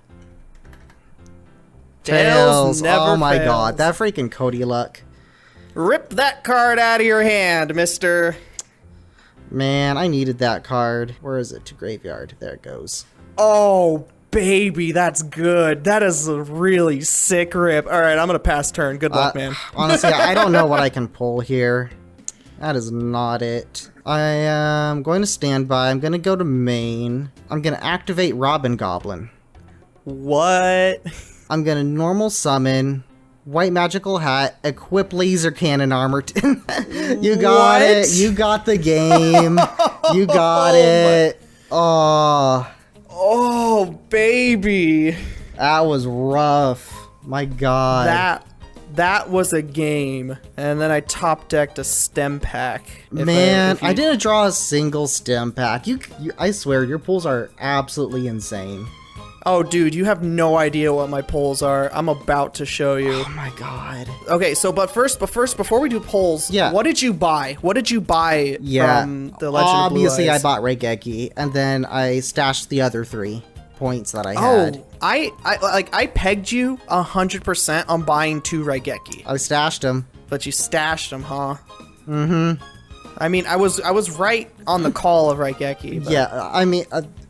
Tails. never Oh my fails. god. That freaking Cody luck. Rip that card out of your hand, mister. Man, I needed that card. Where is it? To graveyard. There it goes. Oh, baby, that's good. That is a really sick rip. All right, I'm going to pass turn. Good luck, man. Honestly, I don't know what I can pull here. That is not it. I am going to stand by. I'm going to go to main. I'm going to activate Robin Goblin. What? I'm going to normal summon White Magical Hat, equip Laser Cannon Armor. You got What? it. You got the game. You got it. Oh, Oh, baby. that was rough. My god. That was a game. And then I top decked a stem pack. Man, I didn't draw a single stem pack. I swear, your pulls are absolutely insane. Oh, dude, you have no idea what my polls are. I'm about to show you. Oh my god. Okay, so before we do polls, what did you buy? What did you buy from the Legend of Blue Eyes? Obviously, I bought Raigeki, and then I stashed the other 3 points that I had. Oh, I pegged you 100% on buying 2 Raigeki. I stashed them. But you stashed them, huh? Mm-hmm. I mean, I was right on the call of Raigeki. But... Yeah, I mean,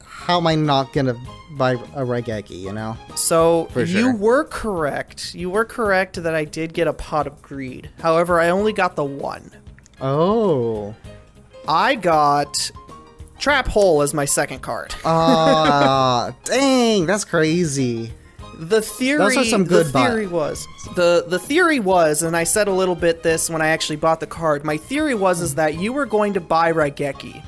how am I not gonna buy a Raigeki, you know? So, For sure. you were correct. You were correct that I did get a Pot of Greed. However, I only got the 1. Oh. I got Trap Hole as my second card. Dang, that's crazy. The theory, Those are some good the theory was, and I said a little bit this when I actually bought the card. My theory was that you were going to buy Raigeki.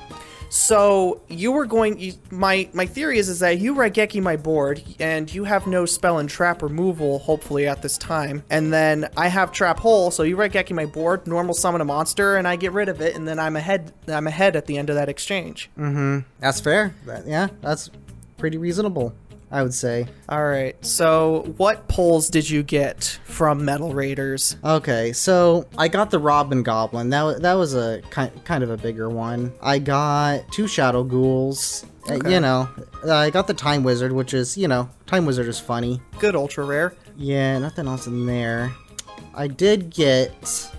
So you were going. My theory is that you Raigeki my board, and you have no spell and trap removal, hopefully at this time. And then I have Trap Hole, so you Raigeki my board, normal summon a monster, and I get rid of it, and then I'm ahead. I'm ahead at the end of that exchange. Mm-hmm. That's fair. Yeah, that's pretty reasonable, I would say. All right. So what pulls did you get from Metal Raiders? Okay, so I got the Robin Goblin. That was a kind of a bigger one. I got 2 Shadow Ghouls. Okay. You know, I got the Time Wizard, which is, you know, Time Wizard is funny. Good ultra rare. Yeah, nothing else in there. I did get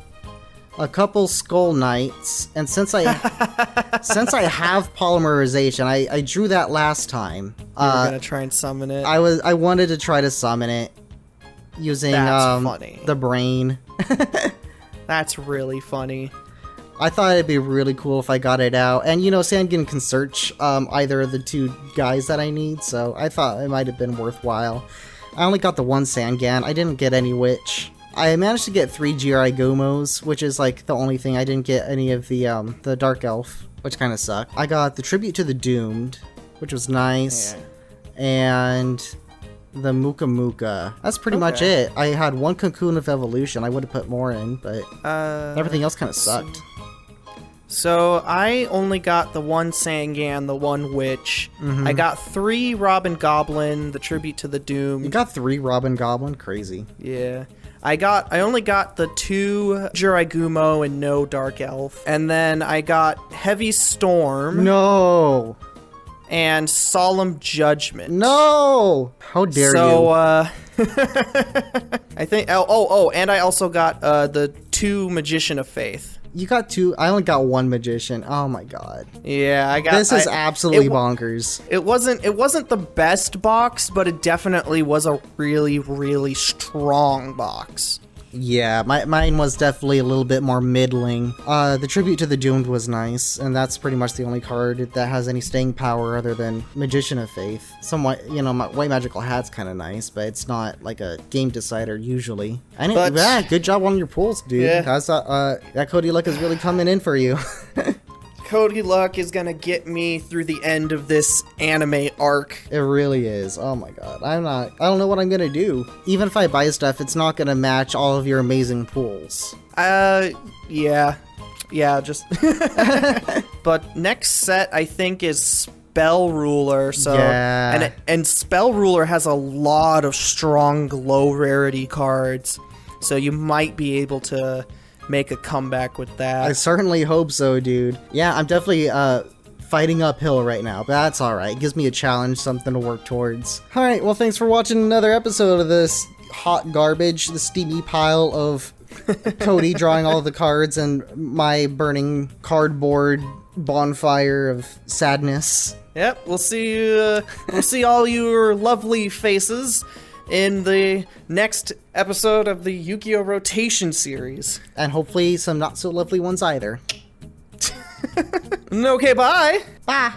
a couple Skull Knights, and since I have polymerization, I drew that last time. You were gonna try and summon it. I wanted to try to summon it using funny. the brain. That's really funny. I thought it'd be really cool if I got it out, and you know, Sandgen can search either of the 2 guys that I need, so I thought it might have been worthwhile. I only got the 1 Sandgan. I didn't get any Witch. I managed to get 3 GRI Gomos, which is like the only thing. I didn't get any of the Dark Elf, which kind of sucked. I got the Tribute to the Doomed, which was nice, and the Muka Muka. That's pretty much it. I had 1 Cocoon of Evolution. I would have put more in, but everything else kind of sucked. So I only got the 1 Sangan, the 1 Witch. I got 3 Robin Goblin, the Tribute to the Doomed. You got 3 Robin Goblin? Crazy. Yeah. I only got the 2 Jiraigumo and no Dark Elf. And then I got Heavy Storm. No! And Solemn Judgment. No! How dare you? So, I think... Oh, and I also got the 2 Magician of Faith. You got 2. I only got 1 Magician. Oh my god. Yeah, I got... This is absolutely bonkers. It wasn't the best box, but it definitely was a really, really strong box. Yeah, mine was definitely a little bit more middling. The Tribute to the Doomed was nice, and that's pretty much the only card that has any staying power other than Magician of Faith. Somewhat, you know, my White Magical Hat's kind of nice, but it's not like a game decider usually. Yeah, good job on your pulls, dude. Yeah. That Cody Luck is really coming in for you. Cody Luck is gonna get me through the end of this anime arc. It really is. Oh my god. I don't know what I'm gonna do. Even if I buy stuff, it's not gonna match all of your amazing pulls. Yeah, just... But next set, I think, is Spell Ruler. So, yeah. And Spell Ruler has a lot of strong low rarity cards. So you might be able to make a comeback with that. I certainly hope so, dude. Yeah, I'm definitely fighting uphill right now, but that's alright. It gives me a challenge, something to work towards. Alright, well, thanks for watching another episode of this hot garbage, the steamy pile of Cody drawing all the cards and my burning cardboard bonfire of sadness. Yep, we'll see all your lovely faces in the next episode of the Yugioh rotation series. And hopefully some not so lovely ones either. Okay, bye! Bye!